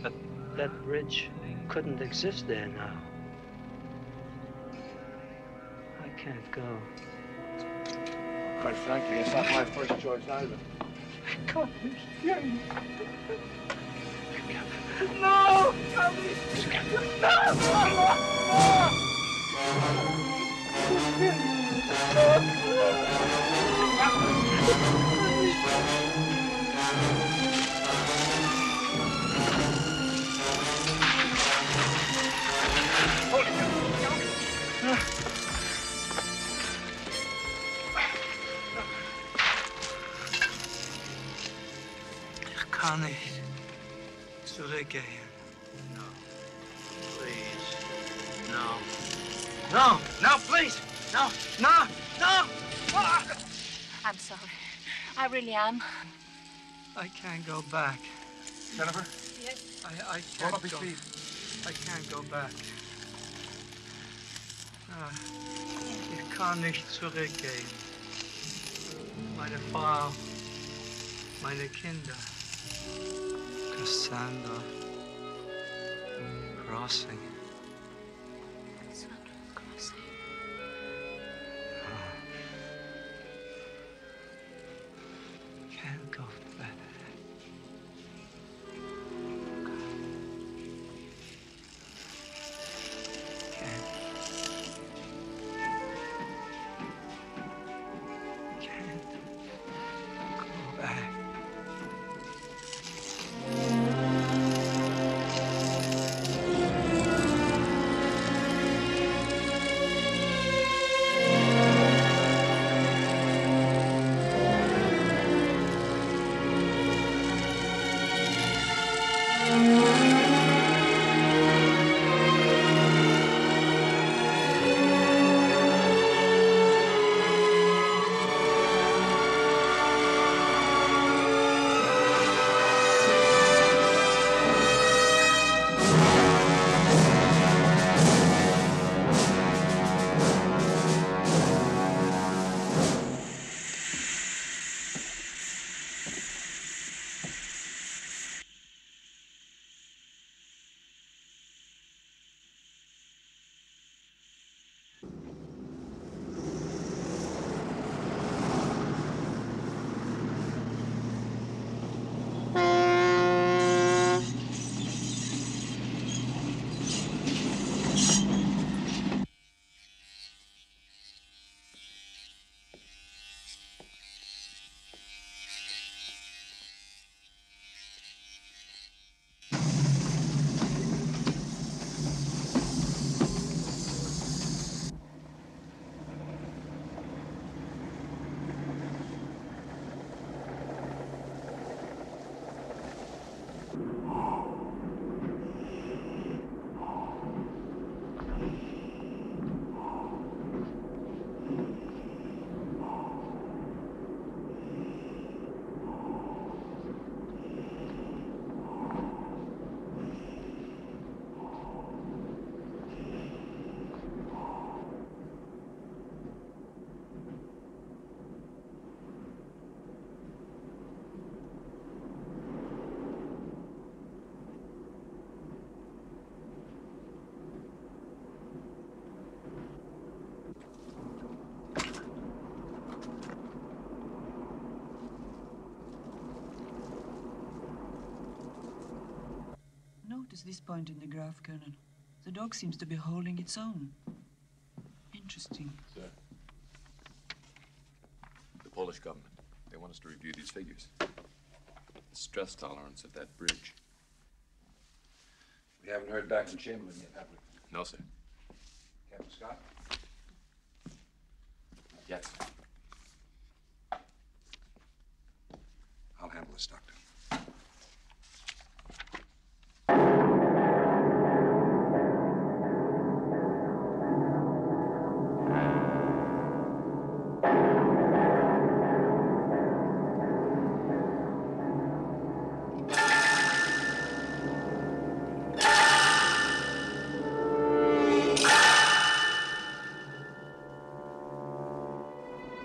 But that bridge couldn't exist there now. I can't go. Quite frankly, it's not my first choice either. God, no! Ich kann nicht zurückgehen. No. Please. No. No, no, please. No, no, no! I'm sorry. I really am. I can't go back. Jennifer? Yes? I Roll can't up his go. sleeve. I can't go back. Ich kann nicht zurückgehen. Meine Frau, meine Kinder. Cassandra. Crossing. Cassandra Crossing. Can't go back. Notice this point in the graph, Colonel. The dog seems to be holding its own. Interesting. Sir. The Polish government. They want us to review these figures. The stress tolerance of that bridge. We haven't heard back from Chamberlain yet, have we? No, sir. Captain Scott? Yes. I'll handle this, Doctor.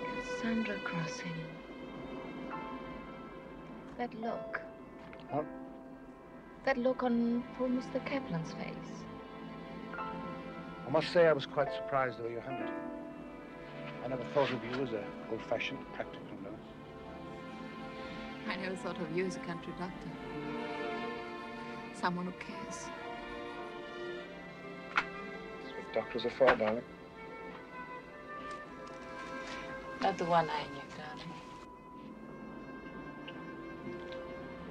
Cassandra Crossing. That look. What? That look on poor Mr. Kaplan's face. I must say I was quite surprised the way you handled it. I never thought of you as an old-fashioned, practical nurse. I never thought of you as a country doctor. Someone who cares. That's what doctors are for, darling. Not the one I knew, darling.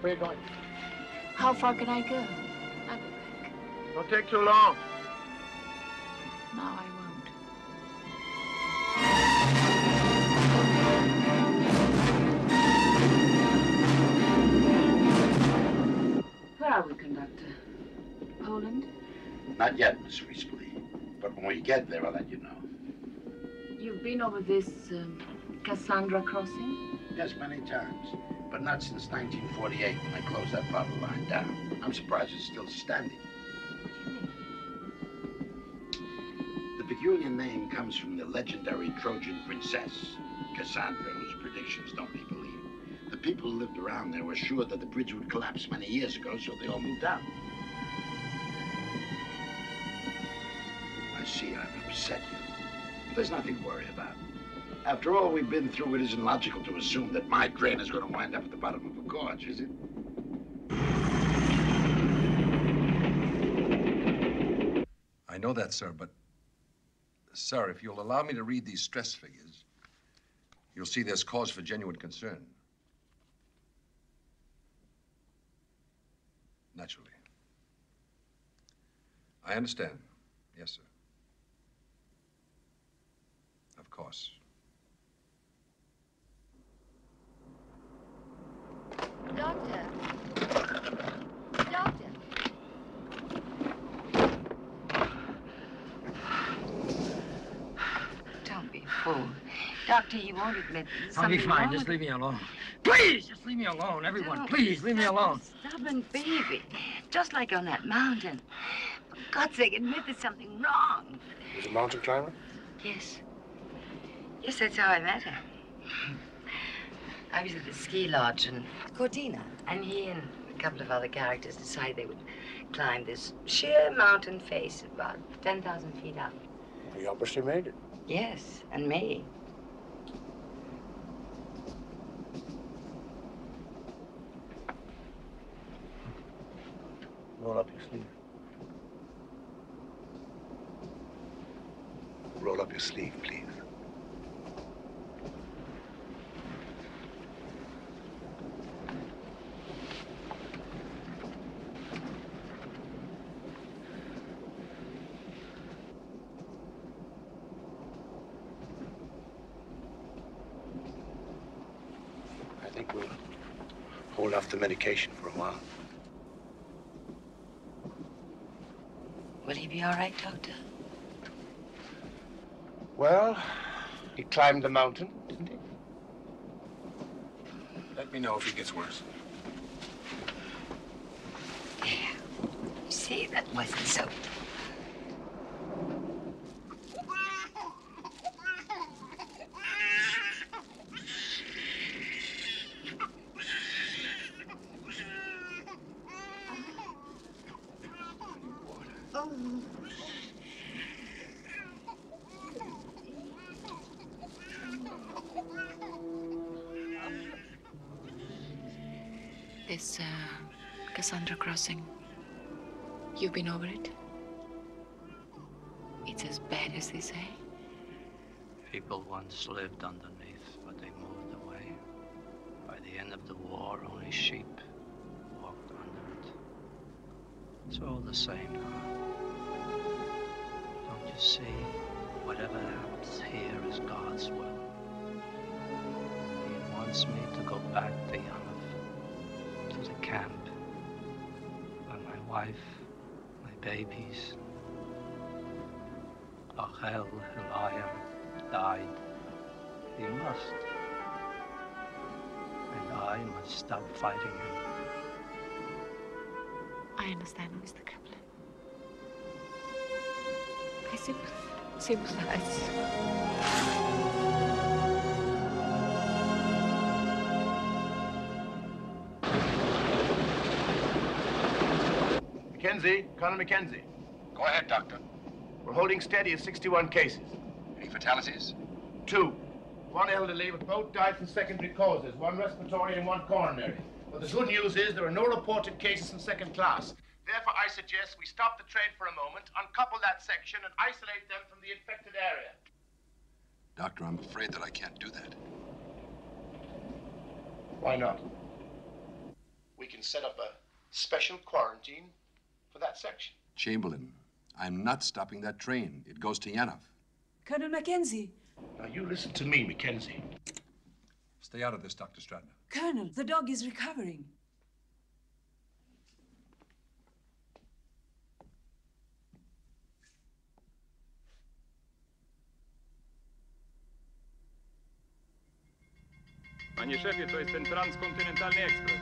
Where are you going? How far can I go? I'll be back. Don't take too long. No, I won't. Where are we, conductor? Poland? Not yet, Miss Riespley. But when we get there, I'll let you know. You've been over this Cassandra Crossing? Yes, many times. But not since 1948 when I closed that bottle line down. I'm surprised it's still standing. The peculiar name comes from the legendary Trojan princess, Cassandra, whose predictions nobody believed. The people who lived around there were sure that the bridge would collapse many years ago, so they all moved out. I see I've upset you. There's nothing to worry about. After all we've been through, it isn't logical to assume that my train is going to wind up at the bottom of a gorge, is it? I know that, sir, but... Sir, if you'll allow me to read these stress figures, you'll see there's cause for genuine concern. Naturally. I understand. Yes, sir. Of course. Doctor. Doctor. Don't be a fool. Doctor, he won't admit there's I'll be something fine. wrong Just with leave me alone. Please, just leave me alone, everyone. Please, leave me alone. Stubborn baby. Just like on that mountain. For God's sake, admit there's something wrong. Was a mountain climber? Yes. Yes, that's how I met her. I was at the ski lodge in Cortina, and he and a couple of other characters decided they would climb this sheer mountain face about 10,000 feet up. He obviously made it. Yes, and me. Roll up your sleeve. Roll up your sleeve, please. I think we'll hold off the medication for a while. Will he be all right, Doctor? Well, he climbed the mountain, didn't he? Let me know if he gets worse. You see, that wasn't so. This, Cassandra crossing. You've been over it? It's as bad as they say? People once lived underneath, but they moved away. By the end of the war, only sheep walked under it. It's all the same now. Don't you see? Whatever happens here is God's will. He wants me to go back to Geneva, to the camp, where my wife, my babies, Rachel, Eliam, died. He must. And I must stop fighting him. I understand, Mr. Kaplan. I sympathize. Mackenzie, Colonel Mackenzie. Go ahead, Doctor. We're holding steady at 61 cases. Any fatalities? 2. One elderly, but both died from secondary causes. One respiratory and one coronary. But the good news is there are no reported cases in second class. Therefore, I suggest we stop the train for a moment, uncouple that section, and isolate them from the infected area. Doctor, I'm afraid that I can't do that. Why not? We can set up a special quarantine for that section. Chamberlain, I'm not stopping that train. It goes to Geneva. Colonel Mackenzie. Now, you listen to me, Mackenzie. Stay out of this, Dr. Stratton. Colonel, the dog is recovering. Panie szefie, to jest ten transkontynentalny ekspres.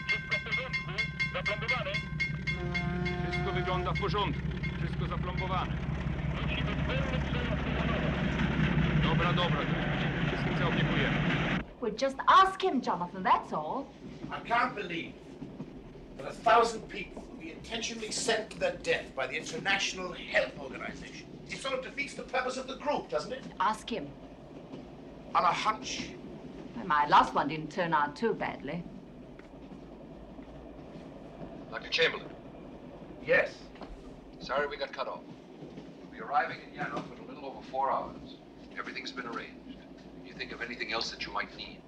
Wszystko w porządku? Zaplombowane? Wszystko wygląda w porządku. Wszystko zaplombowane. Musimy pełny przejazd Dobra, dobra. Wszystkim się opiekujemy. Well, just ask him, Jonathan, that's all. I can't believe that 1,000 people will be intentionally sent to their death by the International Health Organization. It sort of defeats the purpose of the group, doesn't it? Ask him. On a hunch. Well, my last one didn't turn out too badly. Dr. Chamberlain. Yes. Sorry we got cut off. We'll be arriving in Yanov in a little over 4 hours. Everything's been arranged. Can you think of anything else that you might need?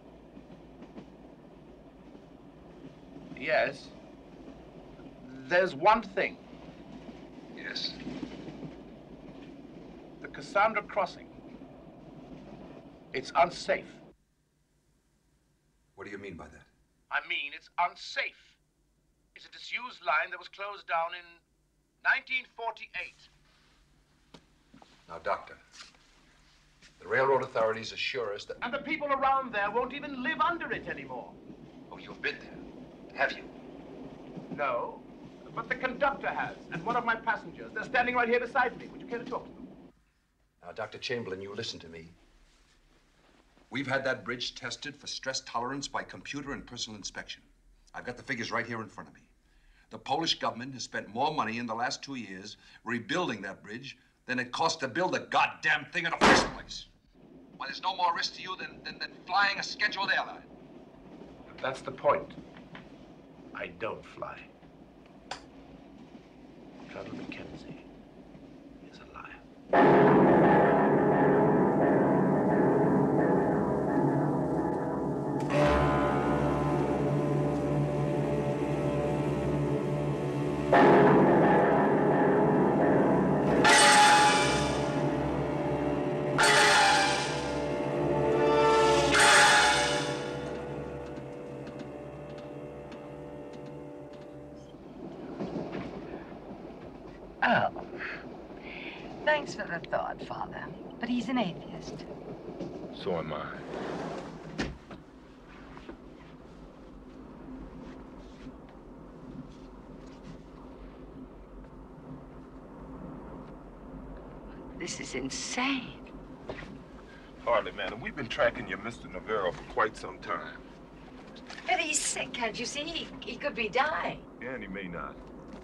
Yes. There's one thing. Yes. The Cassandra crossing. It's unsafe. What do you mean by that? I mean, it's unsafe. It's a disused line that was closed down in 1948. Now, Doctor, the railroad authorities assure us that... And the people around there won't even live under it anymore. Oh, you've been there, have you? No, but the conductor has, and one of my passengers. They're standing right here beside me. Would you care to talk to them? Now, Dr. Chamberlain, you listen to me. We've had that bridge tested for stress tolerance by computer and personal inspection. I've got the figures right here in front of me. The Polish government has spent more money in the last 2 years rebuilding that bridge than it cost to build the goddamn thing in the first place. Why, there's no more risk to you than flying a scheduled airline. That's the point. I don't fly. Colonel Mackenzie is a liar. Oh. Thanks for the thought, Father. But he's an atheist. So am I. This is insane. Hardly, madam. We've been tracking your Mr. Navarro for quite some time. But he's sick, can't you see? He could be dying. And he may not.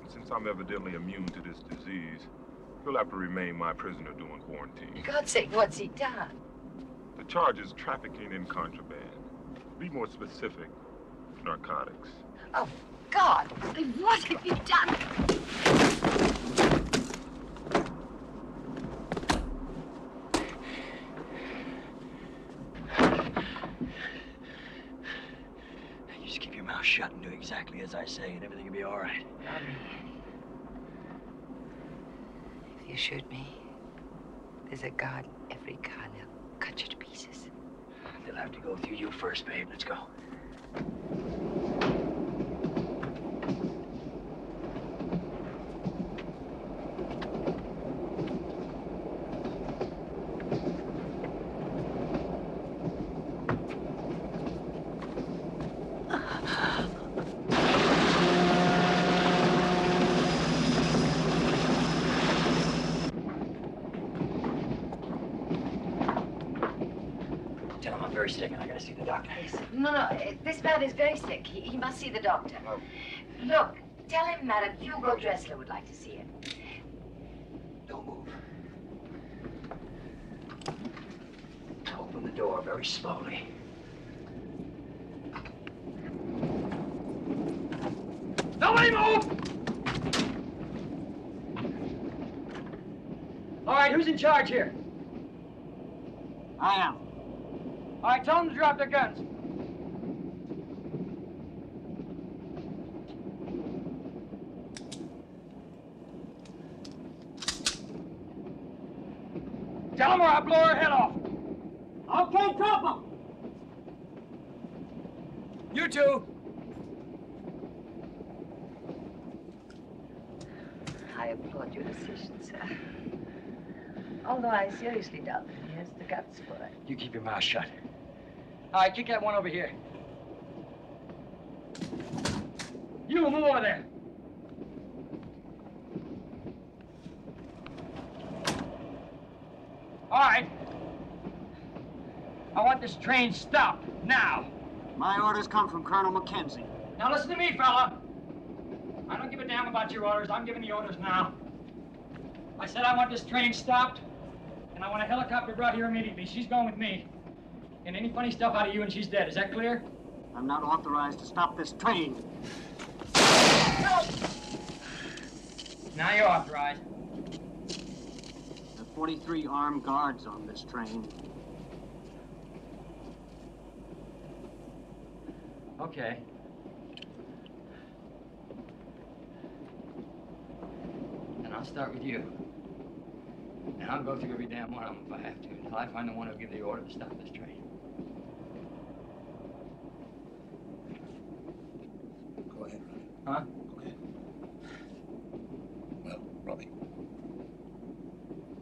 And since I'm evidently immune to this disease, he'll have to remain my prisoner during quarantine. For God's sake, what's he done? The charge is trafficking in contraband. Be more specific, narcotics. Oh, God! What have you done? You just keep your mouth shut and do exactly as I say, and everything will be all right. If you shoot me, there's a God in every car, and they'll cut you to pieces. They'll have to go through you first, babe. Let's go. Tell him I'm very sick and I gotta see the doctor. Yes. No, this man is very sick. He must see the doctor. Oh. Look, tell him Madame Hugo Dressler would like to see him. Don't move. Open the door very slowly. Nobody move! All right, who's in charge here? I am. All right, tell them to drop their guns. Tell them or I'll blow her head off. Okay, drop them. You two. I applaud your decision, sir. Although I seriously doubt that he has the guts for it. You keep your mouth shut. All right, kick that one over here. You, move over there. All right. I want this train stopped, now. My orders come from Colonel Mackenzie. Now listen to me, fella. I don't give a damn about your orders. I'm giving the orders now. I said I want this train stopped, and I want a helicopter brought here immediately. She's going with me. And any funny stuff out of you and she's dead. Is that clear? I'm not authorized to stop this train. Now you're authorized. There are 43 armed guards on this train. Okay. And I'll start with you. And I'll go through every damn one of them if I have to, until I find the one who'll give the order to stop this train. Go ahead, Robbie. Huh? Go ahead. Well, Robbie.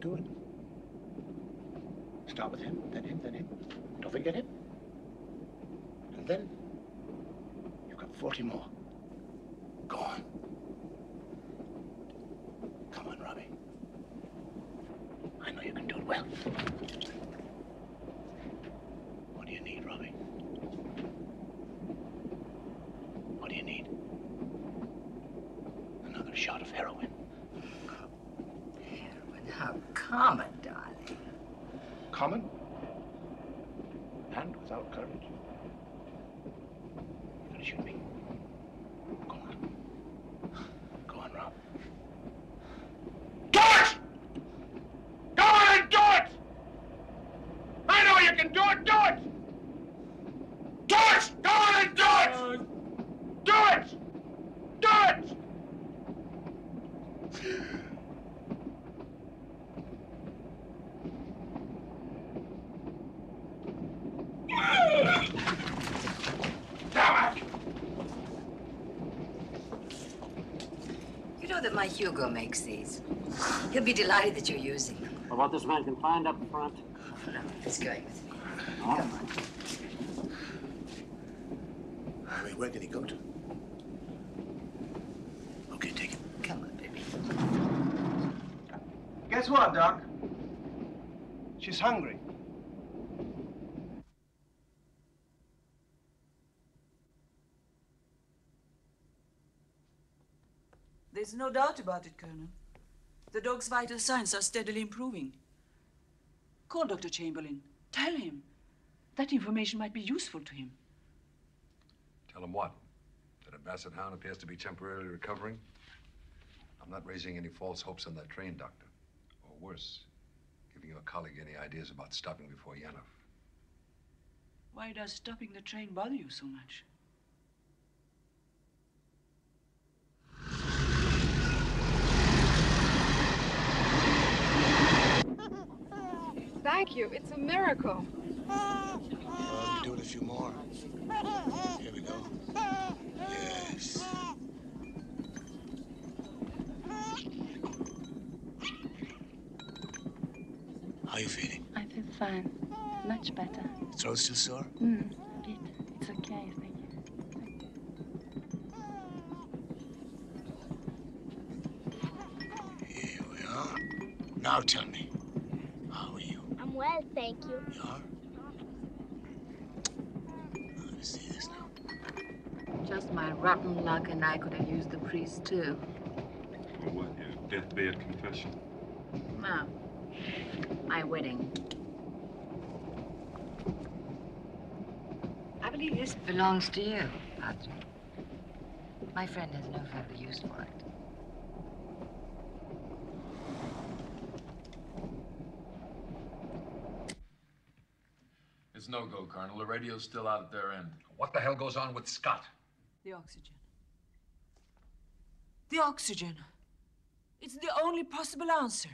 Do it. Start with him, then him, then him. Don't forget him. And then you've got 40 more. Go on. Come on, Robbie. I know you can do it well. What do you need, Robbie? What do you need? Another shot of heroin. Heroin? How common, darling. Common? And without courage. You're gonna shoot me. Go on. Go on, Rob. Do it! Go on and do it! I know you can do it! Do it! Do it! Go on and do it! Do it! Do it! Damn it! You know that my Hugo makes these. He'll be delighted that you're using them. Well, what this man can find up front. No, he's going with me. Oh. Come on. Wait, where can he go to? Okay, take it. Come on, baby. Guess what, Doc? She's hungry. There's no doubt about it, Colonel. The dog's vital signs are steadily improving. Call Dr. Chamberlain. Tell him. That information might be useful to him. Tell him what? That a basset hound appears to be temporarily recovering? I'm not raising any false hopes on that train, Doctor. Or worse, giving your colleague any ideas about stopping before Yanov. Why does stopping the train bother you so much? Thank you. It's a miracle. Well, do it a few more. Here we go. Yes. How are you feeling? I feel fine. Much better. Throat still sore? It's okay, thank you. Here we are. Now tell me, how are you? I'm well, thank you. You are? Let me see this now. Just my rotten luck, and I could have used the priest, too. For what, your deathbed confession? No. My wedding. I believe this belongs to you, Padre. My friend has no further use for it. It's no go, Colonel. The radio's still out at their end. What the hell goes on with Scott? The oxygen. The oxygen. It's the only possible answer.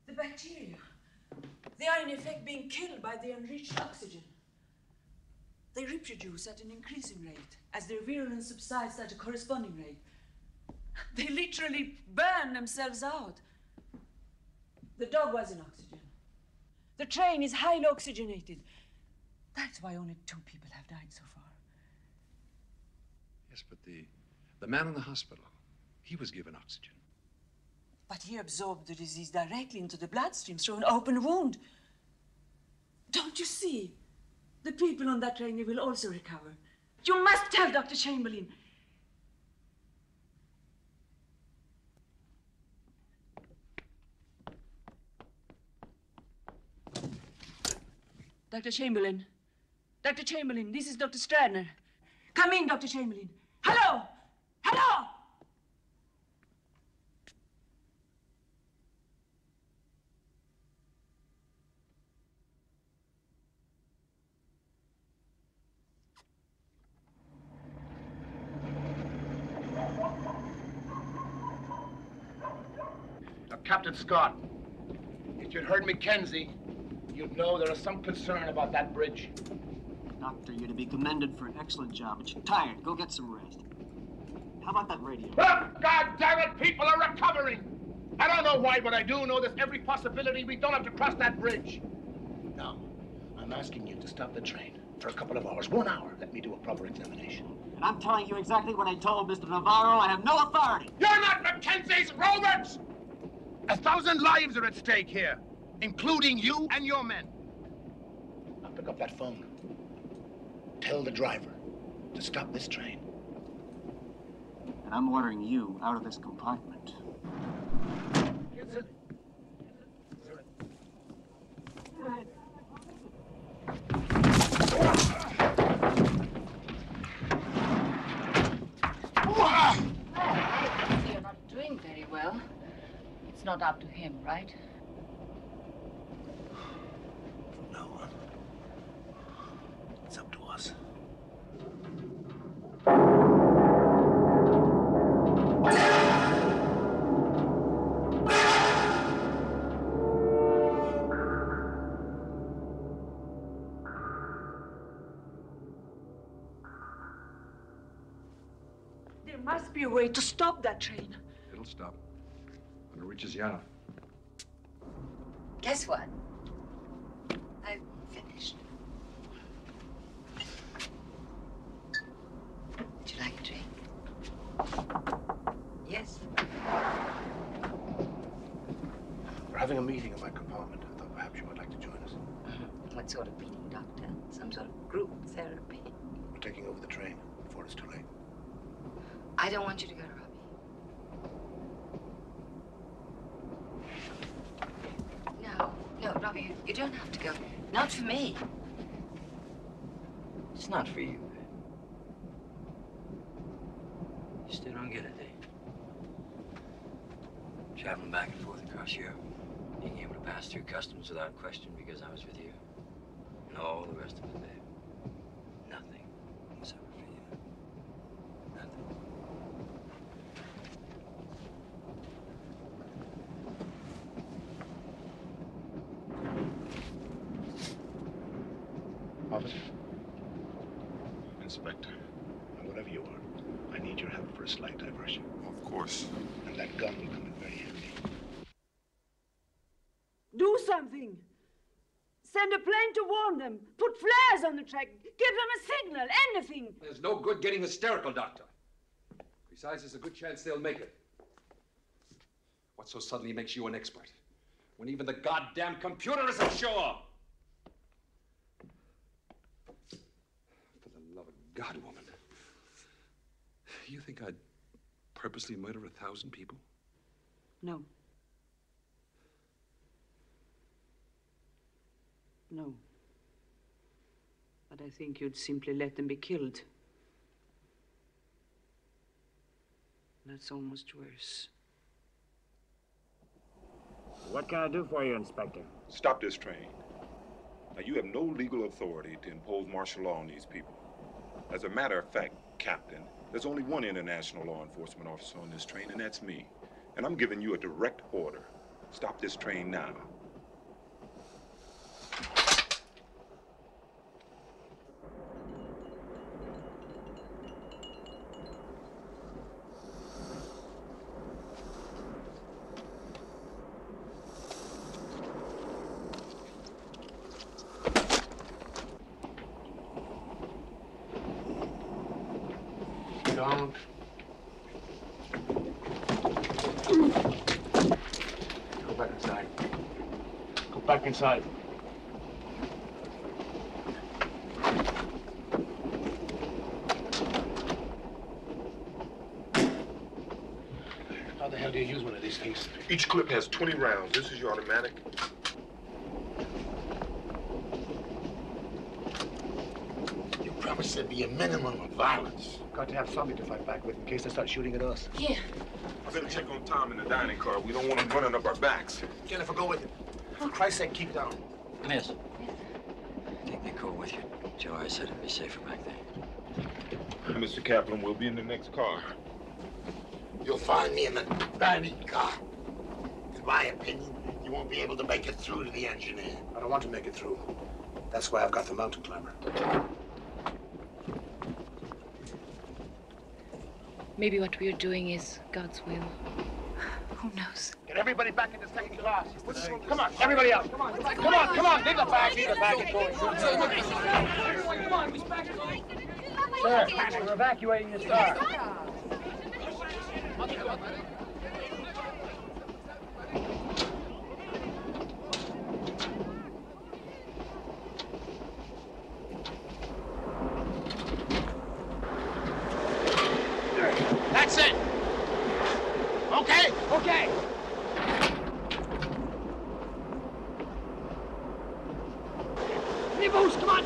The bacteria. They are in effect being killed by the enriched oxygen. They reproduce at an increasing rate as their virulence subsides at a corresponding rate. They literally burn themselves out. The dog was in oxygen. The train is highly oxygenated. That's why only 2 people have died so far. Yes, but the man in the hospital, he was given oxygen. But he absorbed the disease directly into the bloodstream through an open wound. Don't you see? The people on that train, they will also recover. You must tell Dr. Chamberlain. Dr. Chamberlain. Dr. Chamberlain, this is Dr. Stradner. Come in, Dr. Chamberlain. Hello! Hello! Now, Captain Scott, if you'd heard Mackenzie, you'd know there is some concern about that bridge. Doctor, you're to be commended for an excellent job, but you're tired. Go get some rest. How about that radio? Look, God damn it, people are recovering. I don't know why, but I do know there's every possibility we don't have to cross that bridge. Now, I'm asking you to stop the train for a couple of hours. 1 hour. Let me do a proper examination. And I'm telling you exactly what I told Mr. Navarro. I have no authority. You're not Mackenzie's Roberts! 1,000 lives are at stake here, including you and your men. Now pick up that phone. Tell the driver to stop this train. And I'm ordering you out of this compartment. You're not doing very well. It's not up to him, right? No. It's up to us. There must be a way to stop that train. It'll stop when it reaches Yana. Guess what? I've finished. Would you like a drink? Yes. We're having a meeting in my compartment. I thought perhaps you might like to join us. What sort of meeting, Doctor? Some sort of group therapy? We're taking over the train before it's too late. I don't want you to go to Robbie. No, Robbie, you don't have to go. Not for me. It's not for you. You still don't get it, eh? Traveling back and forth across Europe, being able to pass through customs without question because I was with you. And all the rest of it, babe. Nothing was ever for you. Nothing. Officer. Inspector. Now, whatever you are, I need your help for a slight diversion. Of course. And that gun will come in very handy. Do something. Send a plane to warn them. Put flares on the track. Give them a signal. Anything. There's no good getting hysterical, Doctor. Besides, there's a good chance they'll make it. What so suddenly makes you an expert? When even the goddamn computer isn't sure! For the love of God, woman. You think I'd purposely murder 1,000 people? No. No. But I think you'd simply let them be killed. That's almost worse. What can I do for you, Inspector? Stop this train. Now, you have no legal authority to impose martial law on these people. As a matter of fact, Captain, there's only one international law enforcement officer on this train, and that's me. And I'm giving you a direct order. Stop this train now. Don't. Go back inside. Go back inside. How the hell do you use one of these things? Each clip has 20 rounds. This is your automatic. You promised there'd be a minimum of violence. Got to have something to fight back with in case they start shooting at us. Here. I better check on Tom in the dining car. We don't want him running up our backs. Jennifer, go with him. For Christ's sake, keep down. Miss. Take the coat with you. Joe, I said it'd be safer back there. Mr. Kaplan, we'll be in the next car. You'll find me in the dining car. In my opinion, you won't be able to make it through to the engineer. I don't want to make it through. That's why I've got the mountain climber. Maybe what we're doing is God's will. Who knows? Get everybody back into second class. Come on, everybody out. Come on, come on. Leave the bag, and go. Come on, sir, we're evacuating this car. That's it. Okay? Okay. Any boost, come on.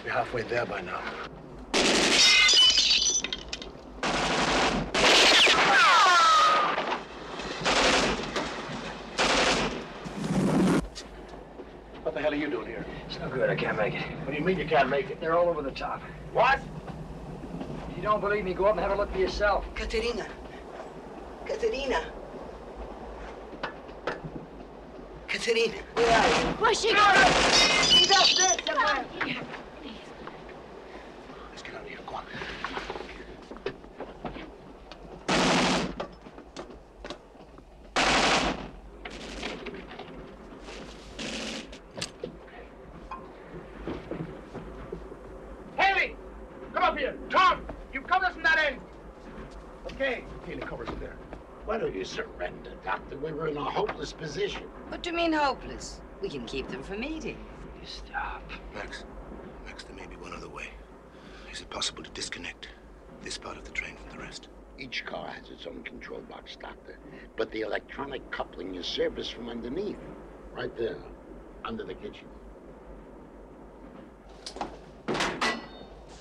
Halfway there by now. What the hell are you doing here? It's no good. I can't make it. What do you mean you can't make it? They're all over the top. What? If you don't believe me, go up and have a look for yourself. Katerina. Katerina. Katerina. Where are you? Where's she going? She's up there somewhere. Let's get out of here. Go on. Haley! Come up here. Tom! You cover us from that end. Okay. Haley covers it there. Why don't you surrender, Doctor? We were in a hopeless position. What do you mean hopeless? We can keep them from eating. You stop. Max, there may be one other way. Is it possible to disconnect this part of the train from the rest? Each car has its own control box, Doctor. But the electronic coupling is serviced from underneath. Right there, under the kitchen.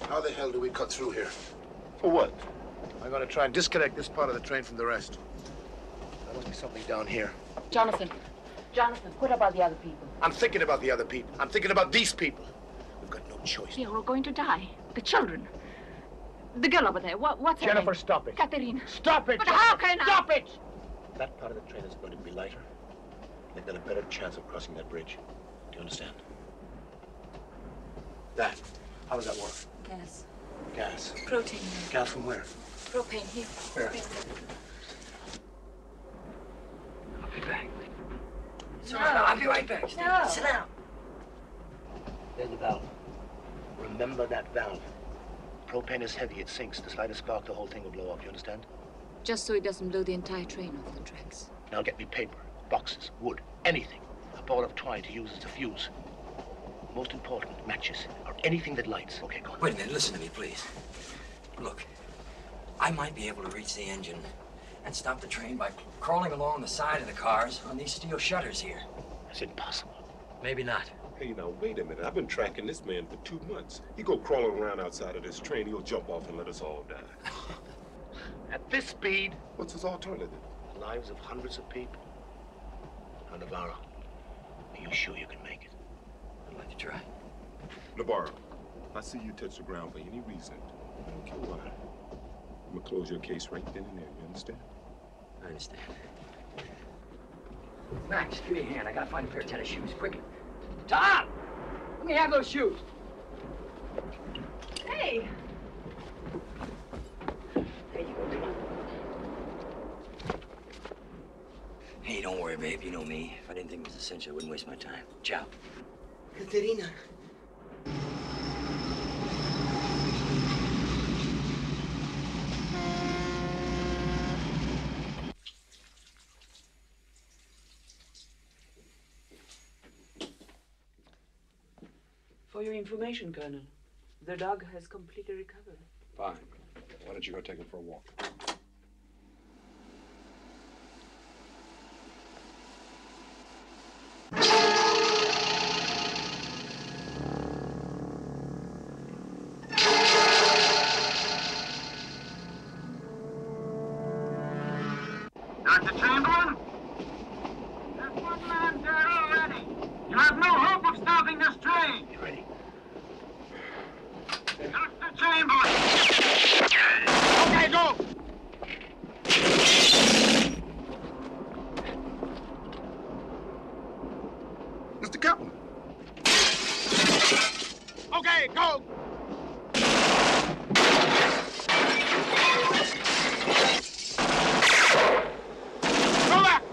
How the hell do we cut through here? For what? I'm going to try and disconnect this part of the train from the rest. There must be something down here. Jonathan, what about the other people? I'm thinking about the other people. I'm thinking about these people. We've got no choice. They are all going to die. The children. The girl over there. What's her Jennifer, name? stop it. Katerina. Stop it! But how can I? Stop it! That part of the train is going to be lighter. They've got a better chance of crossing that bridge. Do you understand? That. How does that work? Gas. Gas. Protein. Gas from where? Propane here. Where? I'll be back. No. I'll be right back. No. Sit down. There's the valve. Remember that valve. Propane is heavy, it sinks. The slightest spark, the whole thing will blow up, you understand? Just so it doesn't blow the entire train off the tracks. Now get me paper, boxes, wood, anything. A ball of twine to use as a fuse. Most important, matches, or anything that lights. Okay, go on. Wait a minute, listen to me, please. Look, I might be able to reach the engine and stop the train by crawling along the side of the cars on these steel shutters here. It's impossible. Maybe not. Hey, now, wait a minute. I've been tracking this man for 2 months. He go crawling around outside of this train, he'll jump off and let us all die. At this speed... What's his alternative? The lives of hundreds of people. Now, Navarro, are you sure you can make it? I'd like to try. Navarro, if I see you touch the ground for any reason, I don't care why, I'm gonna close your case right then and there, you understand? I understand. Max, give me a hand. I gotta find a pair of tennis shoes, quickly. Tom! Let me have those shoes. Hey! There you go, come on. Hey, don't worry, babe. You know me. If I didn't think it was essential, I wouldn't waste my time. Ciao. Katerina. For your information, Colonel, the dog has completely recovered. Fine. Why don't you go take him for a walk? Dr. Chamberlain? There's one man dead already. You have no hope of stopping this train. You ready? Dr. Chamberlain! Okay, go! Mr. Captain! Okay, go! Go back!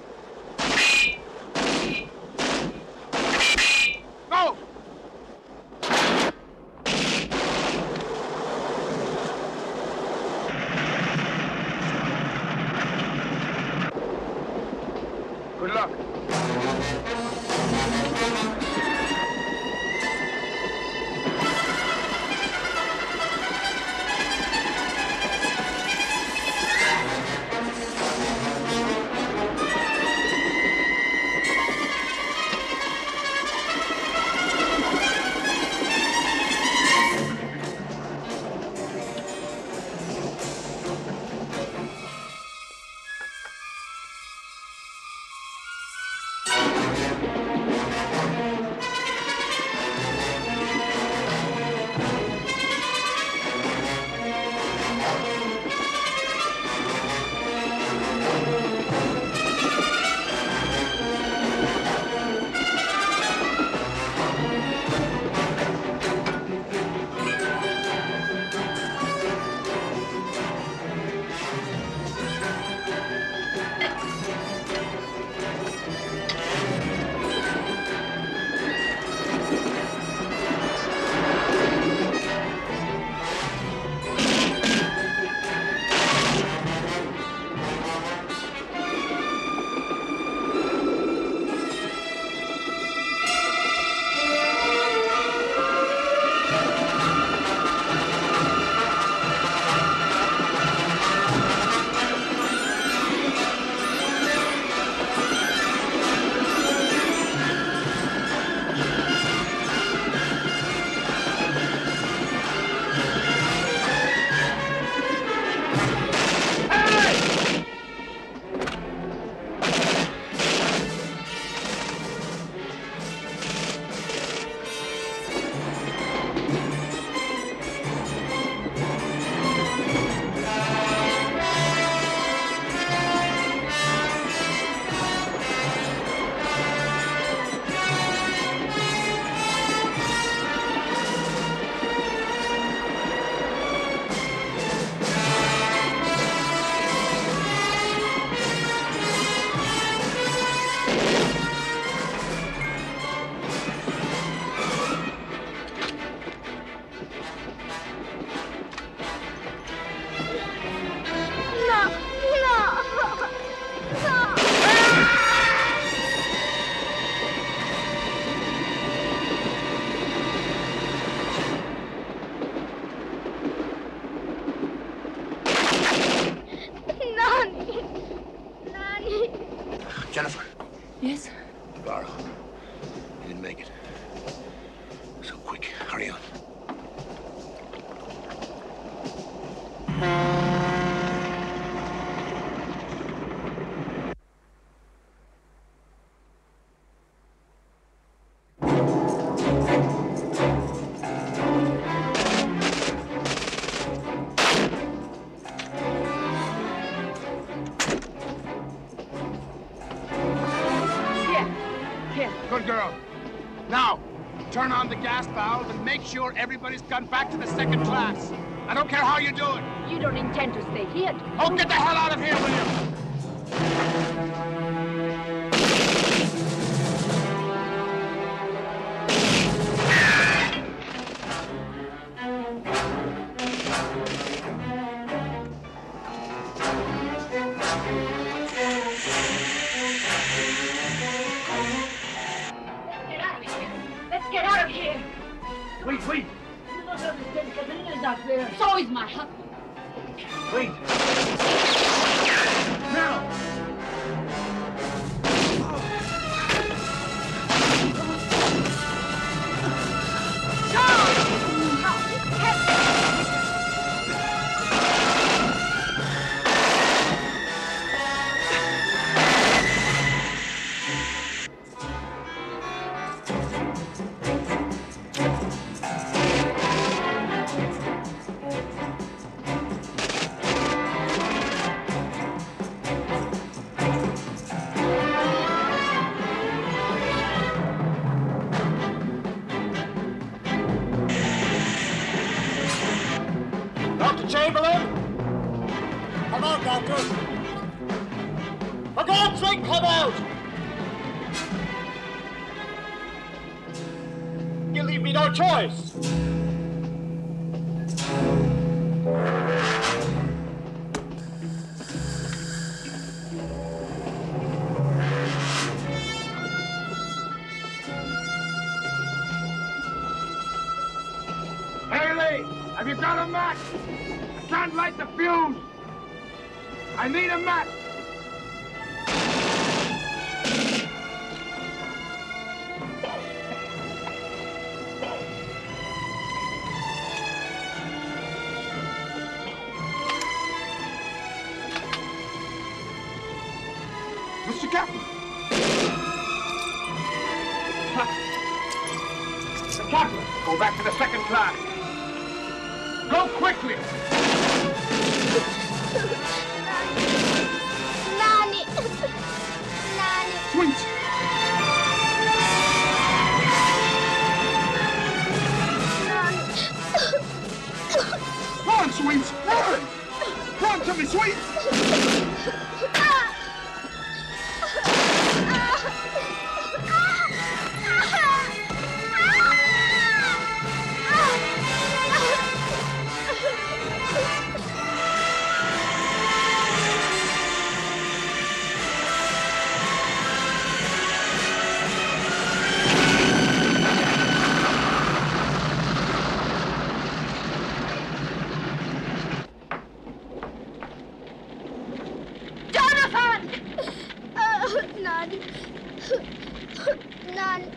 Jennifer. Yes? Laura. You didn't make it. So quick. Hurry on. Good girl. Now, turn on the gas valve and make sure everybody's gone back to the second class. I don't care how you do it. You don't intend to stay here, do you? Oh, get the hell out of here, will you? Get out of here! Wait, wait. You don't understand. Cassandra is out there. So is my husband. Wait. Now. Chamberlain? Come out, Doctor. For God's sake, come out! You leave me no choice. Haley, have you got a match? I can't light the fuse. I need a match. Mr. Captain. Mr. Captain, go back to the second class. Go quickly. Nani. Nani. Sweet. Run, Sweet. Run. Run to me, Sweet. Nani. Nani.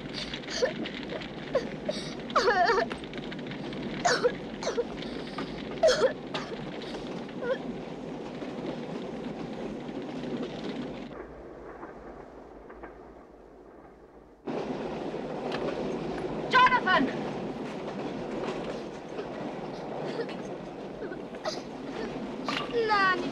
Jonathan! Nani.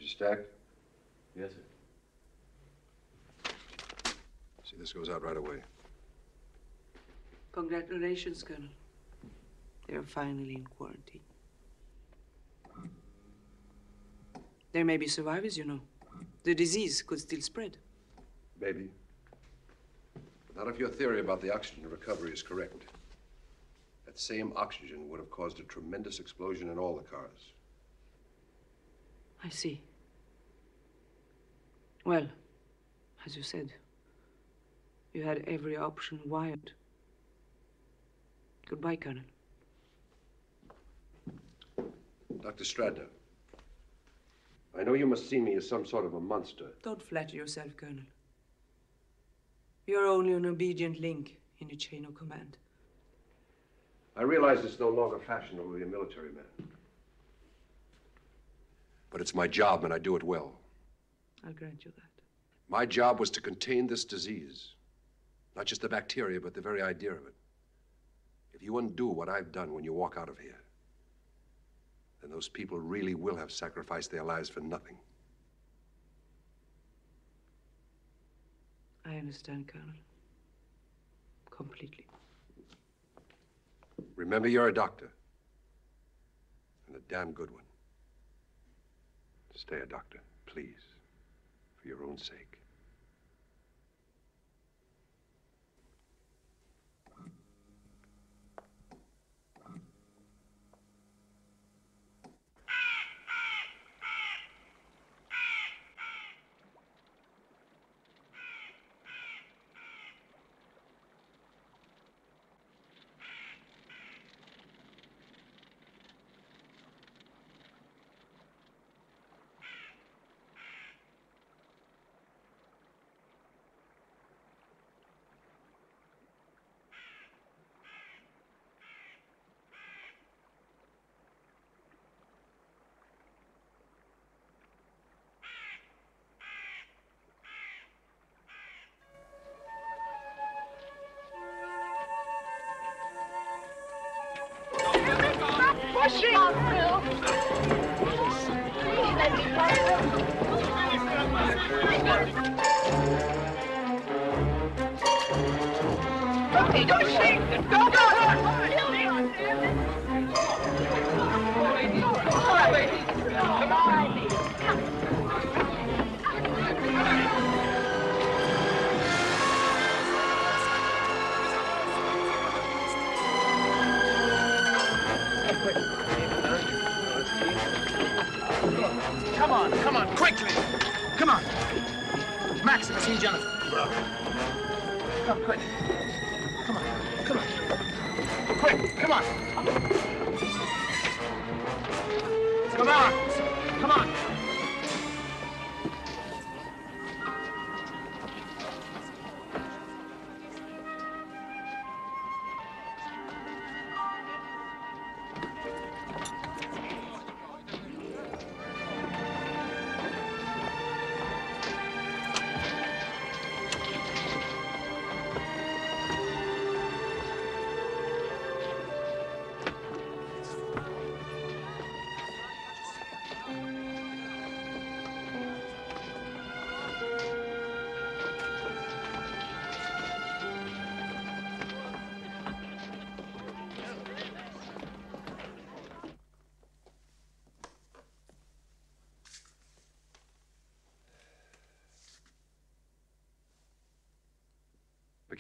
Stack? Yes, sir. See, this goes out right away. Congratulations, Colonel. They're finally in quarantine. There may be survivors, you know. The disease could still spread. Maybe. But not if your theory about the oxygen recovery is correct. That same oxygen would have caused a tremendous explosion in all the cars. I see. Well, as you said, you had every option wired. Goodbye, Colonel. Dr. Stradner, I know you must see me as some sort of a monster. Don't flatter yourself, Colonel. You're only an obedient link in a chain of command. I realize it's no longer fashionable to be a military man. But it's my job, and I do it well. I'll grant you that. My job was to contain this disease. Not just the bacteria, but the very idea of it. If you undo what I've done when you walk out of here, then those people really will have sacrificed their lives for nothing. I understand, Colonel. Completely. Remember, you're a doctor. And a damn good one. Stay a doctor, please. For your own sake. Pushing! Please let me Okay, don't shake! Don't go! Come on! Come on, quickly! Come on! Maximus and Jennifer. Come, quick. Come on. Quick, come on! Come on!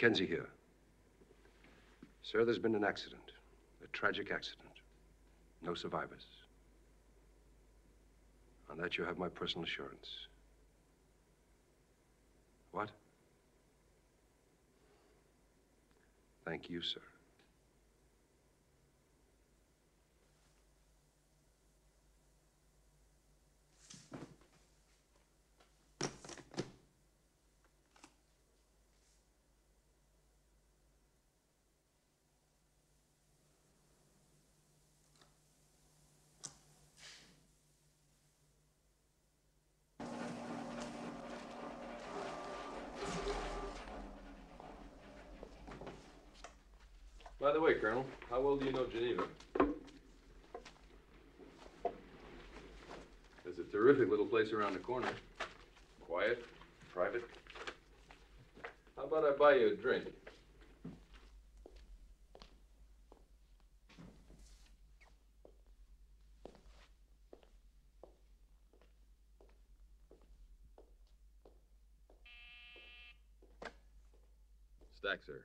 Mackenzie here. Sir, there's been an accident. A tragic accident. No survivors. On that, you have my personal assurance. What? Thank you, sir. By the way, Colonel, how well do you know Geneva? There's It's a terrific little place around the corner. Quiet, private. How about I buy you a drink? Stack, sir.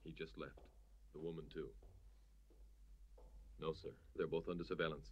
He just left. The woman, too. No, sir. They're both under surveillance.